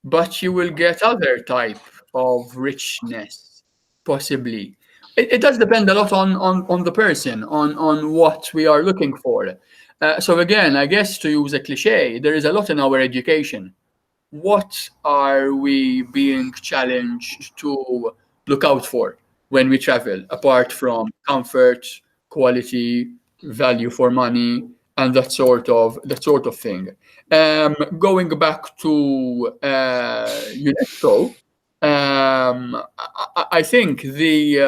but you will get other type of richness, possibly. It does depend a lot on the person, on what we are looking for. So again, I guess to use a cliche, there is a lot in our education. What are we being challenged to look out for when we travel, apart from comfort, quality, value for money, and that sort of thing? Going back to UNESCO, I think the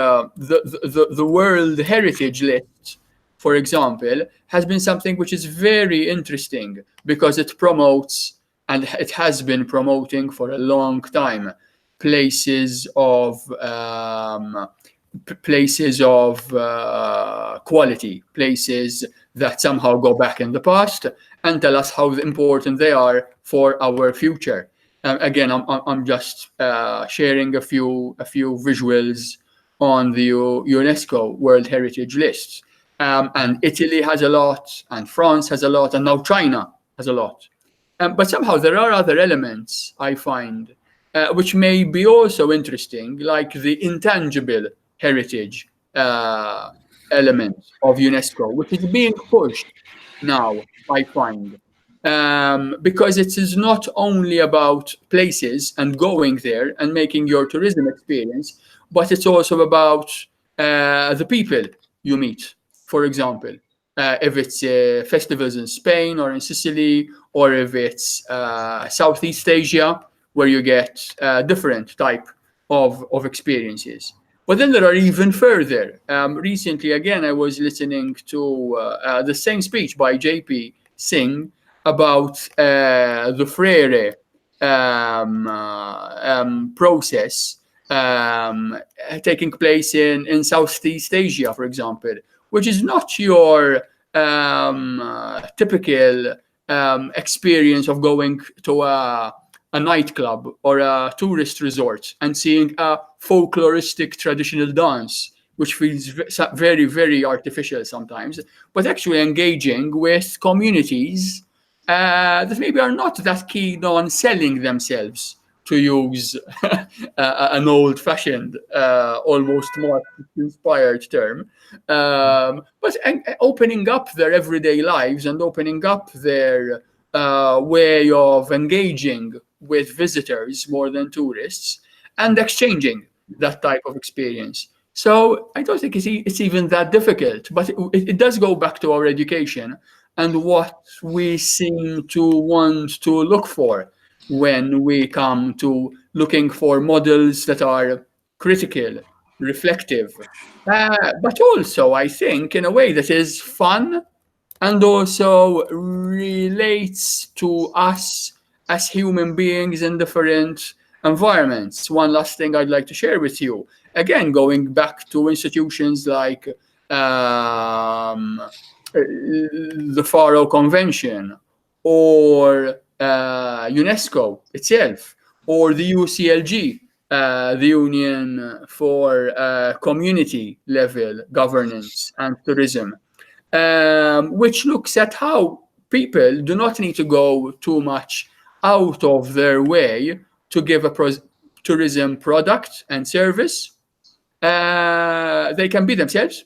World Heritage List, for example, has been something which is very interesting because it promotes, and it has been promoting for a long time, places of quality, places that somehow go back in the past and tell us how important they are for our future. Again, I'm just sharing a few visuals on the UNESCO World Heritage List. And Italy has a lot, and France has a lot, and now China has a lot. But somehow there are other elements, I find, which may be also interesting, like the intangible heritage element of UNESCO, which is being pushed now, I find. Because it is not only about places and going there and making your tourism experience, but it's also about the people you meet, for example. If it's festivals in Spain or in Sicily, or if it's Southeast Asia, where you get different type of experiences. But then there are even further. Recently, again, I was listening to the same speech by JP Singh about the Freire process taking place in Southeast Asia, for example, which is not your typical experience of going to a nightclub or a tourist resort and seeing a folkloristic traditional dance, which feels very, very artificial sometimes, but actually engaging with communities that maybe are not that keen on selling themselves, to use an old-fashioned, almost Marxist-inspired term, but opening up their everyday lives and opening up their way of engaging with visitors more than tourists, and exchanging that type of experience. So I don't think it's even that difficult, but it does go back to our education and what we seem to want to look for when we come to looking for models that are critical, reflective, but also, I think, in a way that is fun and also relates to us as human beings in different environments. One last thing I'd like to share with you, again, going back to institutions like the Faro Convention, or UNESCO itself, or the UCLG, the Union for Community Level Governance and Tourism, which looks at how people do not need to go too much out of their way to give a tourism product and service. They can be themselves.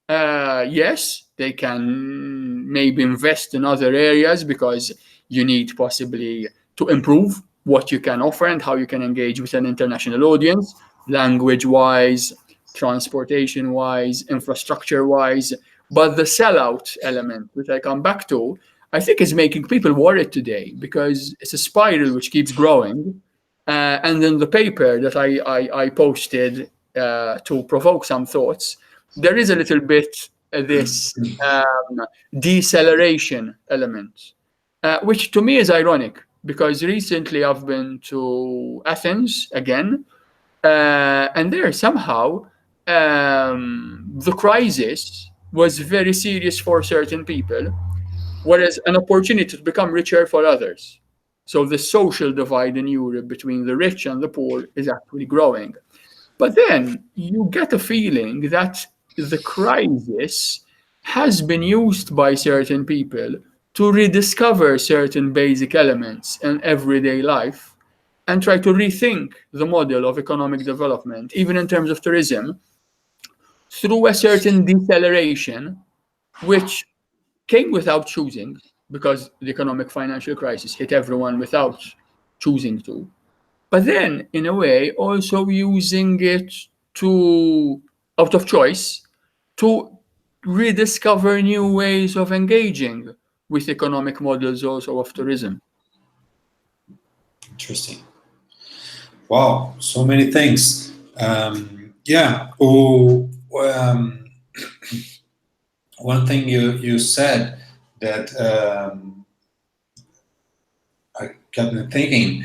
Yes, they can maybe invest in other areas because you need possibly to improve what you can offer and how you can engage with an international audience, language-wise, transportation-wise, infrastructure-wise. But the sellout element, which I come back to, I think is making people worried today because it's a spiral which keeps growing. And in the paper that I posted to provoke some thoughts, there is a little bit this deceleration element, which to me is ironic because recently I've been to Athens again, and there somehow the crisis was very serious for certain people, whereas an opportunity to become richer for others. So the social divide in Europe between the rich and the poor is actually growing. But then you get a feeling that the crisis has been used by certain people to rediscover certain basic elements in everyday life and try to rethink the model of economic development, even in terms of tourism, through a certain deceleration, which came without choosing, because the economic financial crisis hit everyone without choosing to. But then, in a way, also using it to, out of choice, to rediscover new ways of engaging with economic models also of tourism. Interesting. Wow, so many things. Yeah. Oh, one thing you said that I kept thinking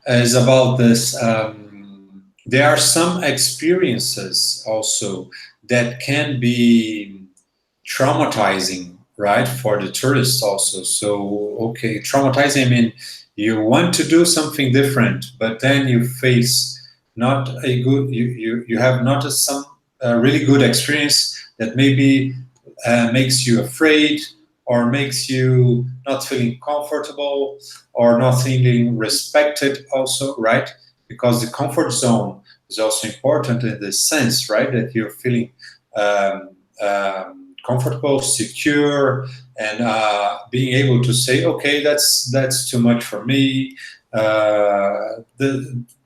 is about this. There are some experiences also that can be traumatizing, right, for the tourists also. So, okay, traumatizing, I mean, you want to do something different, but then you face not a good, you have not some really good experience that maybe makes you afraid or makes you not feeling comfortable or not feeling respected also, right? Because the comfort zone is also important in this sense, right? That you're feeling comfortable, secure, and being able to say, okay, that's too much for me.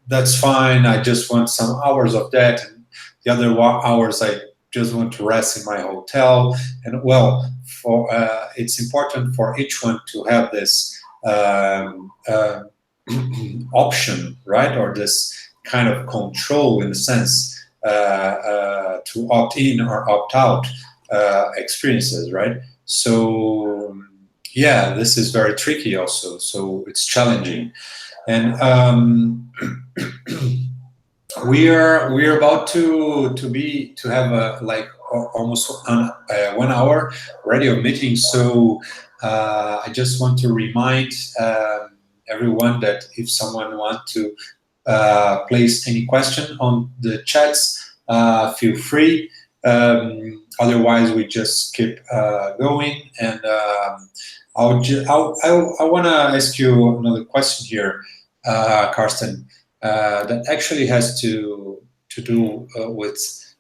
That's fine. I just want some hours of that, and the other hours I just want to rest in my hotel. And well, for it's important for each one to have this option, right, or this kind of control in a sense to opt in or opt out experiences, right? So yeah, this is very tricky also. So it's challenging, and we're about to have a like almost 1 hour radio meeting. So I just want to remind everyone that if someone wants to place any question on the chats, feel free. Otherwise, we just keep going. And I want to ask you another question here, Karsten, that actually has to do with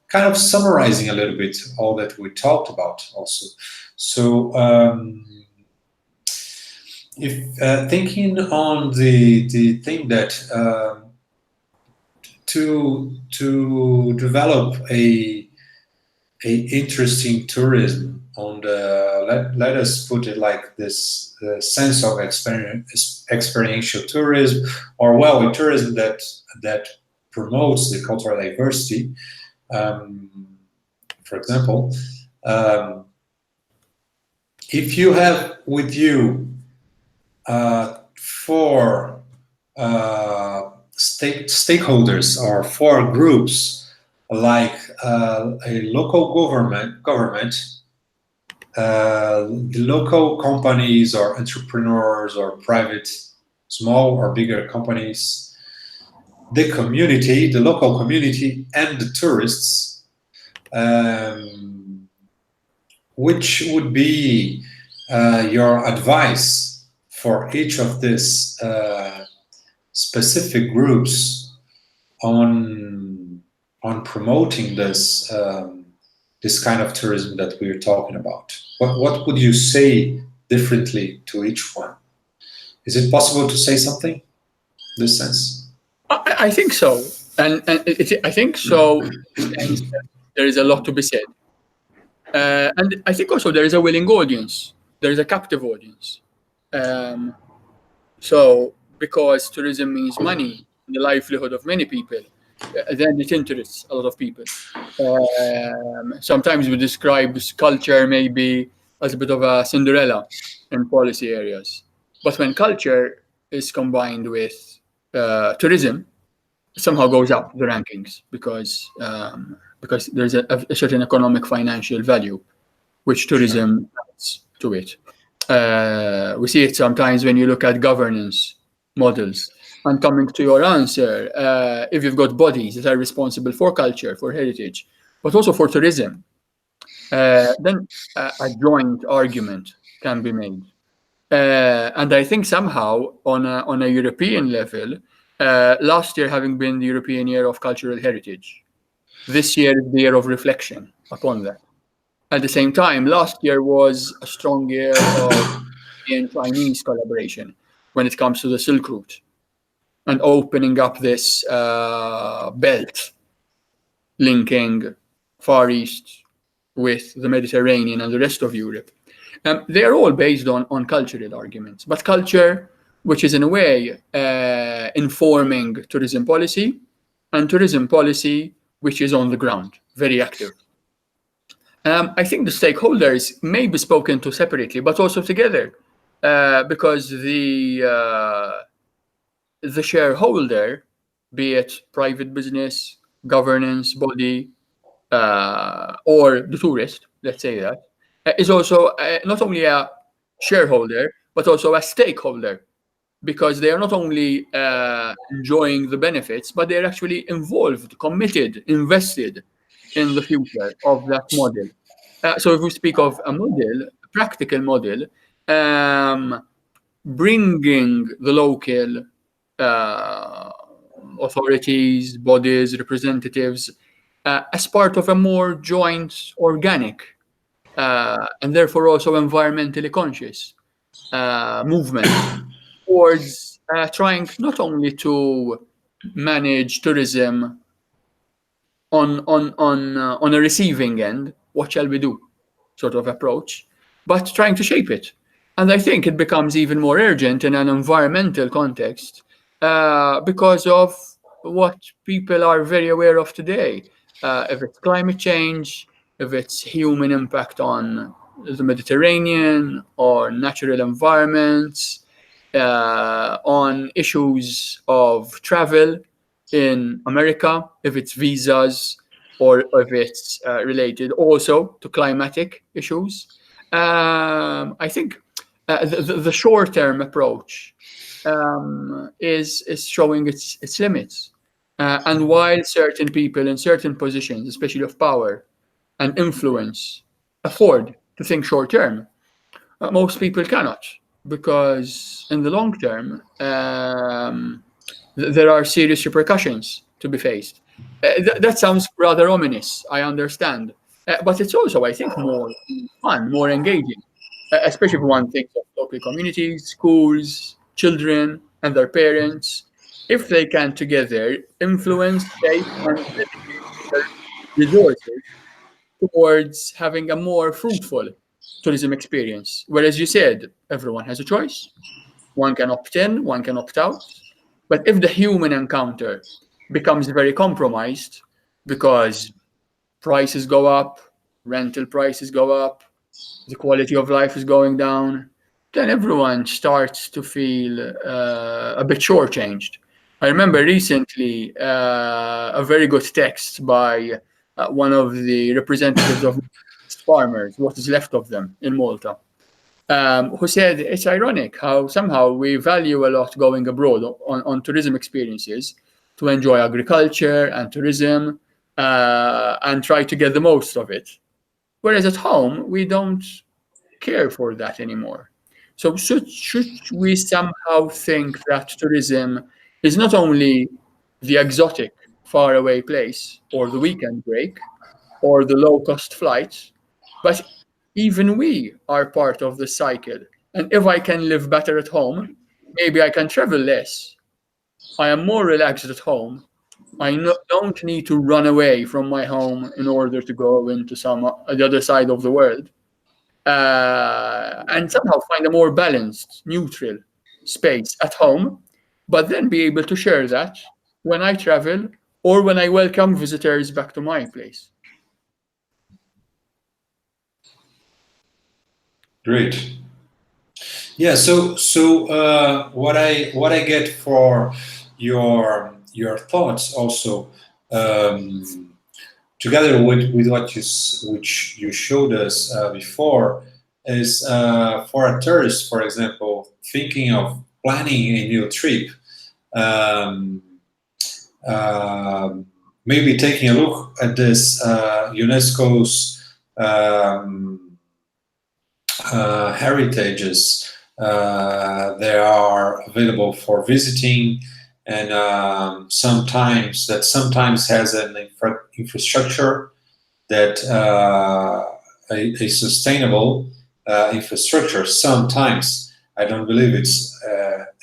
kind of summarizing a little bit all that we talked about also. So if thinking on the thing that to develop a interesting tourism on the let us put it like this, the sense of experiential tourism, or well, a tourism that promotes the cultural diversity. For example, if you have with you 4 stakeholders or 4 groups, like a local government, the local companies or entrepreneurs or private, small or bigger companies, the community, the local community, and the tourists, which would be your advice for each of these specific groups on promoting this this kind of tourism that we're talking about? What would you say differently to each one? Is it possible to say something in this sense? I think so, and I think so. In the sense that there is a lot to be said, and I think also there is a willing audience. There is a captive audience. So because tourism means money, the livelihood of many people, then it interests a lot of people. Sometimes we describe culture maybe as a bit of a Cinderella in policy areas, but when culture is combined with tourism, it somehow goes up the rankings because there's a certain economic financial value which tourism adds to it. We see it sometimes when you look at governance models. And coming to your answer, if you've got bodies that are responsible for culture, for heritage, but also for tourism, then a joint argument can be made. And I think somehow on a European level, last year having been the European Year of Cultural Heritage, this year is the year of reflection upon that. At the same time, last year was a strong year of Indian-Chinese collaboration when it comes to the Silk Route and opening up this belt linking Far East with the Mediterranean and the rest of Europe. They are all based on cultural arguments, but culture, which is in a way informing tourism policy, and tourism policy, which is on the ground, very active. I think the stakeholders may be spoken to separately, but also together, because the shareholder, be it private business, governance body, or the tourist, let's say that, is also not only a shareholder, but also a stakeholder, because they are not only enjoying the benefits, but they're actually involved, committed, invested in the future of that model. So if we speak of a model, a practical model, bringing the local authorities, bodies, representatives, as part of a more joint, organic, and therefore also environmentally conscious movement towards trying not only to manage tourism on a receiving end, what shall we do sort of approach, but trying to shape it. And I think it becomes even more urgent in an environmental context because of what people are very aware of today. If it's climate change, if it's human impact on the Mediterranean or natural environments, on issues of travel in America, if it's visas or if it's related also to climatic issues. I think the short-term approach is showing its limits. And while certain people in certain positions, especially of power and influence, afford to think short-term, most people cannot, because in the long term, there are serious repercussions to be faced. That sounds rather ominous, I understand. But it's also, I think, more fun, more engaging, especially if one thinks of local communities, schools, children, and their parents. If they can together influence, shape, and dedicate their resources towards having a more fruitful tourism experience. Whereas you said, everyone has a choice. One can opt in, one can opt out. But if the human encounter becomes very compromised because prices go up, rental prices go up, the quality of life is going down, then everyone starts to feel a bit shortchanged. I remember recently a very good text by one of the representatives of farmers, what is left of them in Malta, who said it's ironic how somehow we value a lot going abroad on tourism experiences, to enjoy agriculture and tourism and try to get the most of it. Whereas at home, we don't care for that anymore. So should we somehow think that tourism is not only the exotic, faraway place, or the weekend break, or the low-cost flights, but even we are part of the cycle. And if I can live better at home, maybe I can travel less. I am more relaxed at home. Don't need to run away from my home in order to go into the other side of the world. And somehow find a more balanced, neutral space at home, but then be able to share that when I travel or when I welcome visitors back to my place. Great. Yeah. So what I get for your thoughts also, together with which you showed us before, is for a tourist, for example, thinking of planning a new trip, um, maybe taking a look at this UNESCO's heritages. They are available for visiting, and sometimes has an infrastructure that a sustainable infrastructure. Sometimes I don't believe it's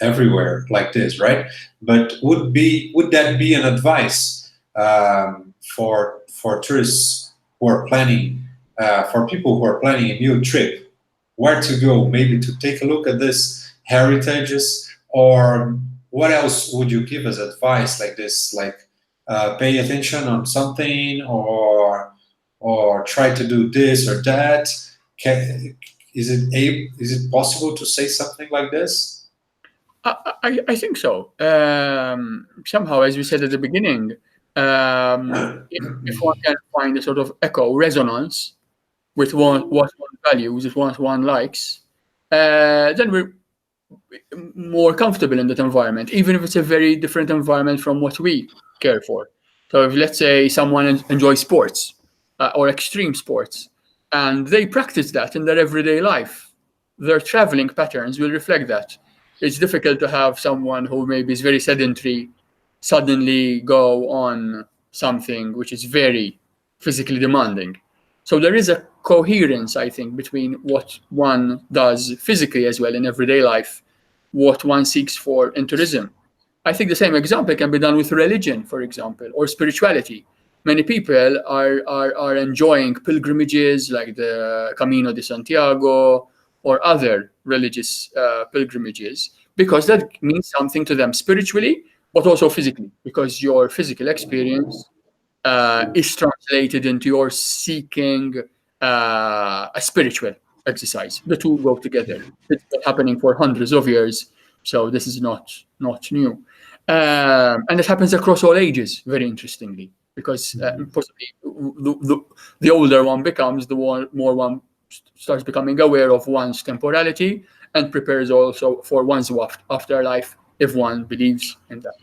everywhere like this, right? But would that be an advice for tourists who are planning, for people who are planning a new trip? Where to go, maybe to take a look at this heritages, or what else would you give as advice like this, like pay attention on something, or try to do this or that? Is it possible to say something like this? I think so. Somehow, as we said at the beginning, if one can find a sort of echo resonance with what one values, with what one likes, then we're more comfortable in that environment, even if it's a very different environment from what we care for. So if, let's say, someone enjoys sports or extreme sports, and they practice that in their everyday life, their traveling patterns will reflect that. It's difficult to have someone who maybe is very sedentary suddenly go on something which is very physically demanding. So there is a coherence, I think, between what one does physically as well in everyday life, what one seeks for in tourism. I think the same example can be done with religion, for example, or spirituality. Many people are enjoying pilgrimages like the Camino de Santiago or other religious pilgrimages because that means something to them spiritually, but also physically, because your physical experience is translated into your seeking a spiritual exercise. The two go together. It's been happening for hundreds of years, so this is not new. And it happens across all ages, very interestingly, because possibly the older one becomes, the more one starts becoming aware of one's temporality and prepares also for one's afterlife, if one believes in that.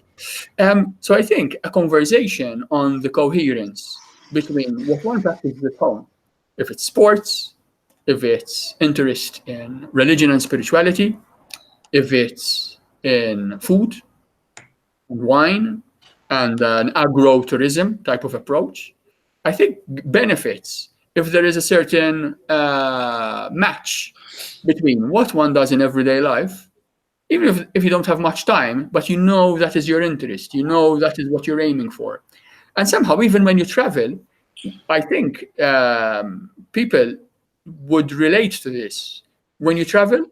So I think a conversation on the coherence between what one practices at home, if it's sports, if it's interest in religion and spirituality, if it's in food, wine, and an agro-tourism type of approach, I think benefits if there is a certain match between what one does in everyday life, even if you don't have much time, but you know that is your interest, you know that is what you're aiming for. And somehow, even when you travel, I think people would relate to this. When you travel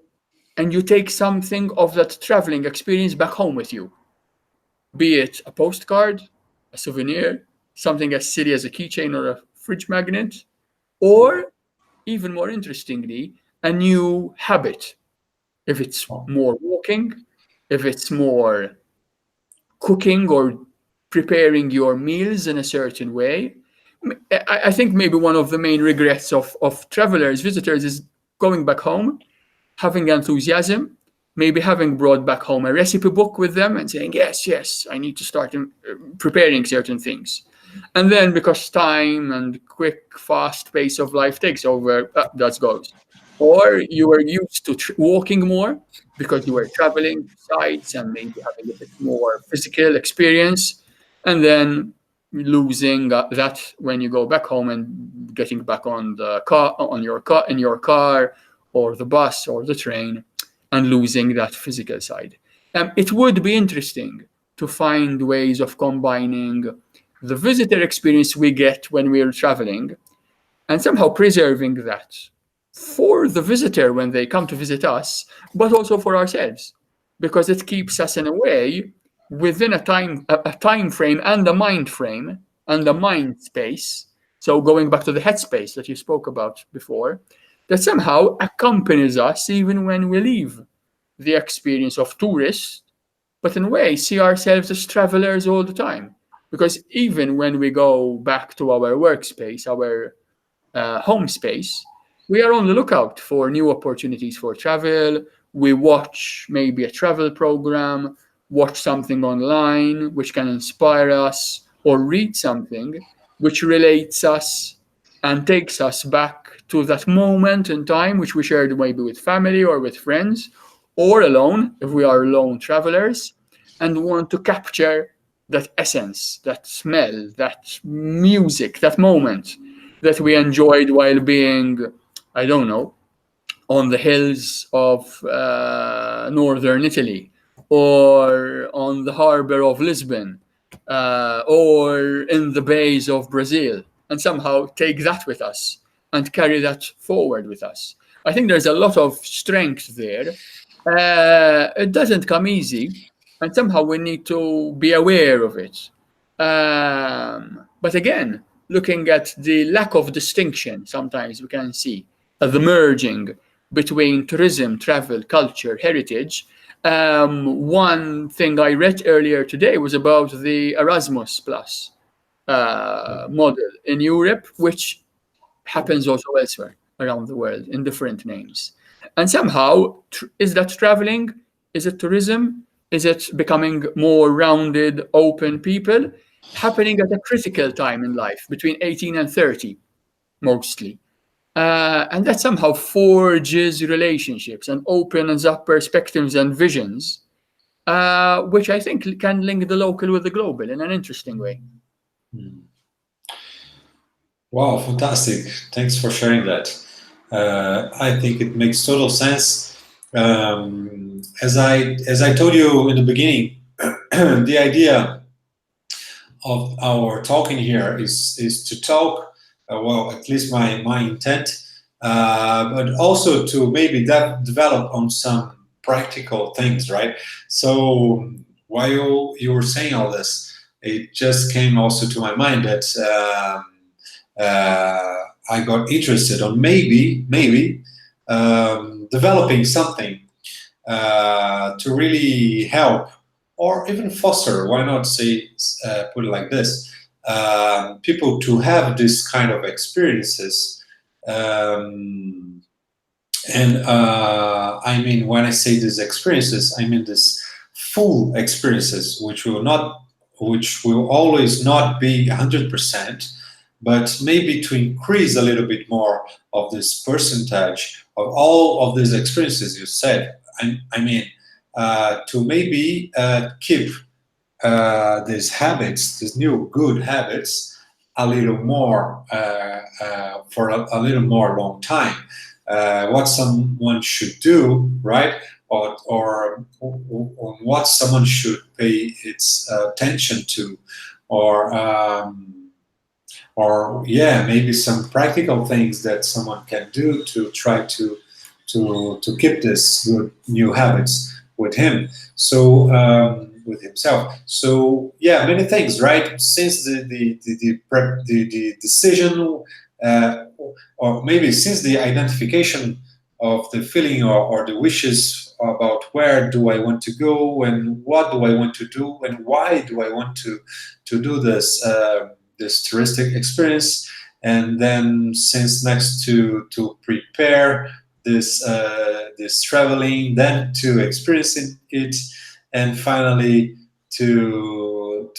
and you take something of that traveling experience back home with you, be it a postcard, a souvenir, something as silly as a keychain or a fridge magnet, or even more interestingly, a new habit. If it's more walking, if it's more cooking or preparing your meals in a certain way. I think maybe one of the main regrets of travelers, visitors, is going back home, having enthusiasm, maybe having brought back home a recipe book with them and saying, yes, I need to start preparing certain things. And then because time and quick, fast pace of life takes over, that goes. Or you were used to walking more because you were traveling sites and maybe having a bit more physical experience, and then losing that when you go back home and getting back on the car, in your car, or the bus or the train, and losing that physical side. It would be interesting to find ways of combining the visitor experience we get when we're traveling and somehow preserving that for the visitor when they come to visit us, but also for ourselves, because it keeps us in a way within a time frame and a mind frame and a mind space. So going back to the headspace that you spoke about before, that somehow accompanies us even when we leave the experience of tourists, but in a way see ourselves as travelers all the time. Because even when we go back to our workspace, our home space, we are on the lookout for new opportunities for travel. We watch maybe a travel program, watch something online which can inspire us, or read something which relates us and takes us back to that moment in time which we shared maybe with family or with friends, or alone if we are lone travelers and want to capture that essence, that smell, that music, that moment that we enjoyed while being, I don't know, on the hills of northern Italy, or on the harbor of Lisbon, or in the bays of Brazil, and somehow take that with us and carry that forward with us. I think there's a lot of strength there. It doesn't come easy, and somehow we need to be aware of it. But again, looking at the lack of distinction, sometimes we can see the merging between tourism, travel, culture, heritage. One thing I read earlier today was about the Erasmus Plus model in Europe, which happens also elsewhere around the world in different names. And somehow, is that traveling? Is it tourism? Is it becoming more rounded, open people? Happening at a critical time in life, between 18 and 30, mostly. And that somehow forges relationships and opens up perspectives and visions, which I think can link the local with the global in an interesting way. Wow, fantastic. Thanks for sharing that. I think it makes total sense. As I told you in the beginning, the idea of our talking here is to talk, well, at least my intent, but also to maybe develop on some practical things, right? So while you were saying all this, it just came also to my mind that I got interested on maybe developing something to really help or even foster, why not say, put it like this, people to have this kind of experiences. And I mean, when I say these experiences, I mean this full experiences, which will always not be 100%, but maybe to increase a little bit more of this percentage of all of these experiences you said. I mean, to maybe keep these habits, these new good habits, a little more for a little more long time. What someone should do, right? Or what someone should pay its attention to, or yeah, maybe some practical things that someone can do to try to keep this good new habits with him. So with himself. So yeah, many things, right? Since the decision, or maybe since the identification of the feeling or the wishes about where do I want to go and what do I want to do and why do I want to do this this touristic experience, and then since next to prepare this this traveling, then to experiencing it, and finally to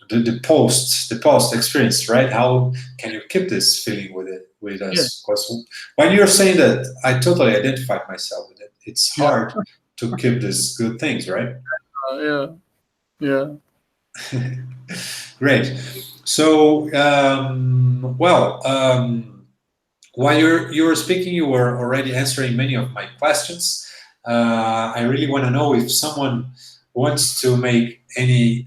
the post experience, right? How can you keep this feeling with us? Because when you're saying that, I totally identified myself with it. It's hard to keep these good things, right? Yeah. Great. So, while you were speaking, you were already answering many of my questions. I really want to know if someone wants to make any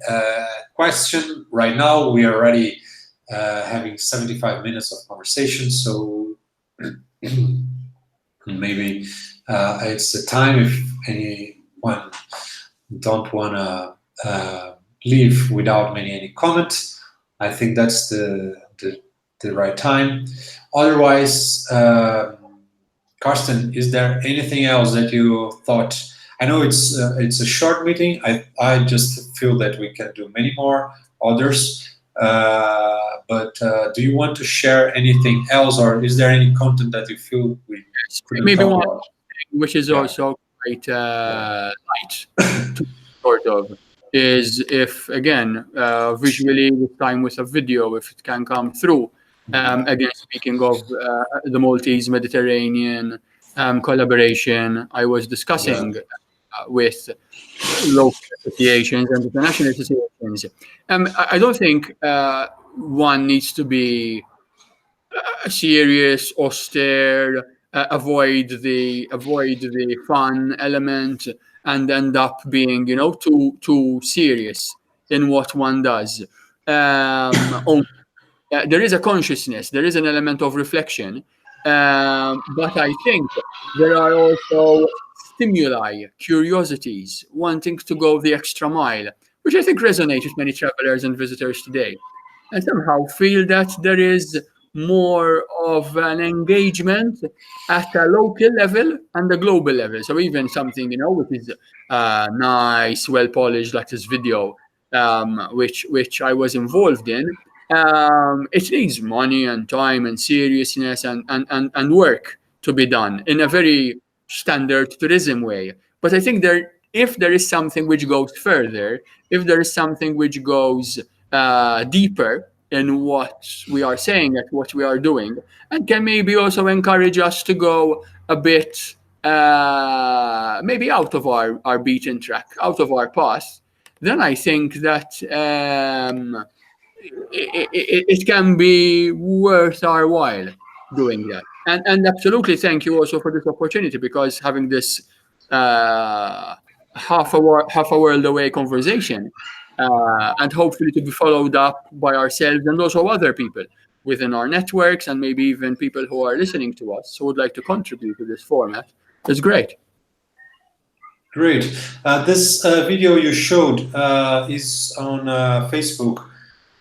question right now. We are already having 75 minutes of conversation, so maybe it's the time if anyone don't want to leave without making any comment. I think that's the right time. Otherwise, Karsten, is there anything else that you thought? I know it's a short meeting. I just feel that we can do many more others. But do you want to share anything else, or is there any content that you feel we couldn't maybe talk one about? thing which is also quite light, sort of, is if again visually this time with a video, if it can come through. Again, speaking of the Maltese Mediterranean collaboration, I was discussing with local associations and international associations. I don't think one needs to be serious, austere, avoid the fun element, and end up being, too serious in what one does. There is a consciousness, there is an element of reflection, but I think there are also stimuli, curiosities, wanting to go the extra mile, which I think resonates with many travelers and visitors today, and somehow feel that there is more of an engagement at a local level and a global level. So even something, which is nice, well polished, like this video, which I was involved in. It needs money and time and seriousness and work to be done in a very standard tourism way. But I think if there is something which goes further, if there is something which goes deeper in what we are saying and what we are doing, and can maybe also encourage us to go a bit maybe out of our beaten track, out of our path, then I think that it can be worth our while doing that. And absolutely thank you also for this opportunity, because having this half a world away conversation, and hopefully to be followed up by ourselves and also other people within our networks, and maybe even people who are listening to us who would like to contribute to this format, is great. Great. This video you showed is on Facebook.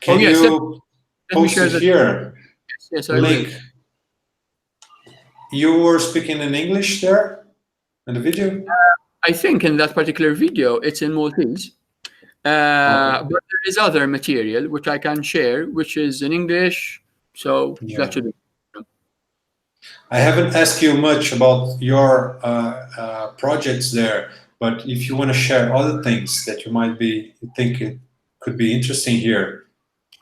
Can you post it here? Yes, the link. You were speaking in English there in the video? I think in that particular video it's in Maltese. But there is other material which I can share, which is in English. So that should be. I haven't asked you much about your projects there, but if you want to share other things that you might think it could be interesting here,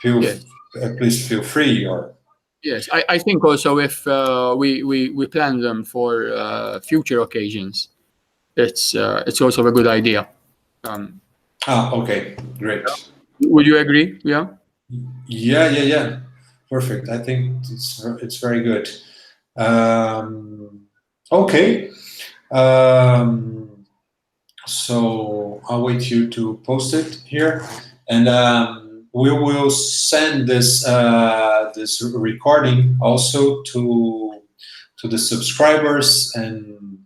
please feel free. Or yes, I think also if we plan them for future occasions, it's also a good idea. Okay, great. Would you agree? Yeah. Yeah. Perfect. I think it's very good. Okay. So I'll wait you to post it here, and we will send this this recording also to the subscribers and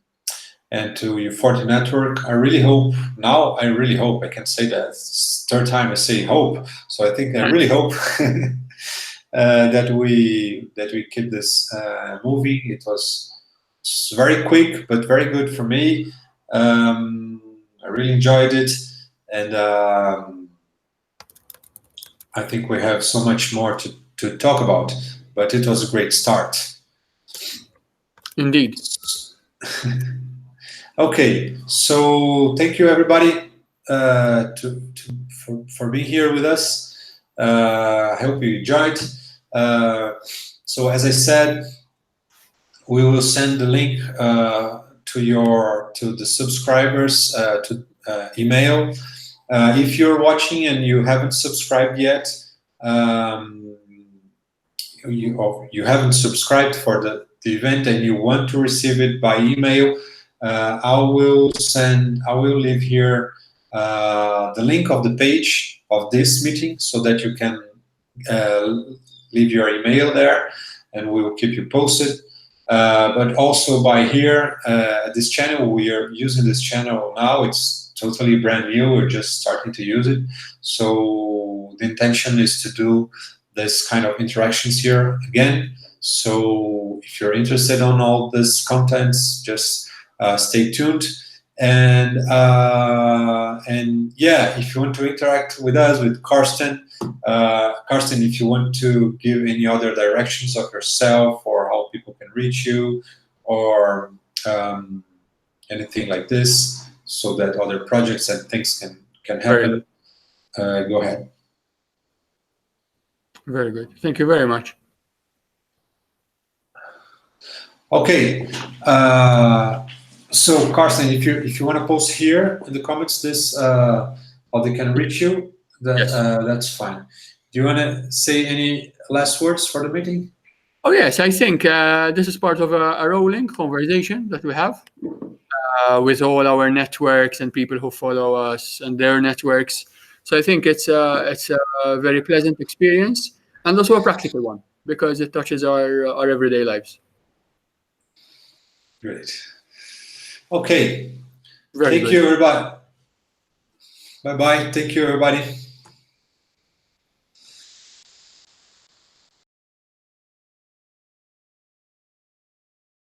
to Forti Network. I really hope I can say that. It's third time I say hope, so I think I really hope that we keep this moving. It was very quick but very good for me. I really enjoyed it, and I think we have so much more to talk about, but it was a great start. Indeed. Okay, so thank you everybody for being here with us. I hope you enjoyed. So as I said, we will send the link to the subscribers to email. If you're watching and you haven't subscribed yet, you haven't subscribed for the event and you want to receive it by email, I will leave here the link of the page of this meeting so that you can leave your email there and we will keep you posted. But also by here, this channel, we are using this channel now. It's totally brand new. We're just starting to use it. So the intention is to do this kind of interactions here again. So if you're interested on all this contents, just stay tuned. And yeah, if you want to interact with us, with Karsten, Karsten, if you want to give any other directions of yourself or how people can reach you or anything like this, so that other projects and things can happen, go ahead. Very good. Thank you very much. Okay. So Karsten, if you want to post here in the comments this how they can reach you, Yes. That's fine. Do you want to say any last words for the meeting? Oh yes, I think this is part of a rolling conversation that we have with all our networks and people who follow us and their networks. So I think it's a very pleasant experience and also a practical one because it touches our everyday lives. Great. Okay. Very Thank good. you, everybody. Bye-bye. Thank you, everybody.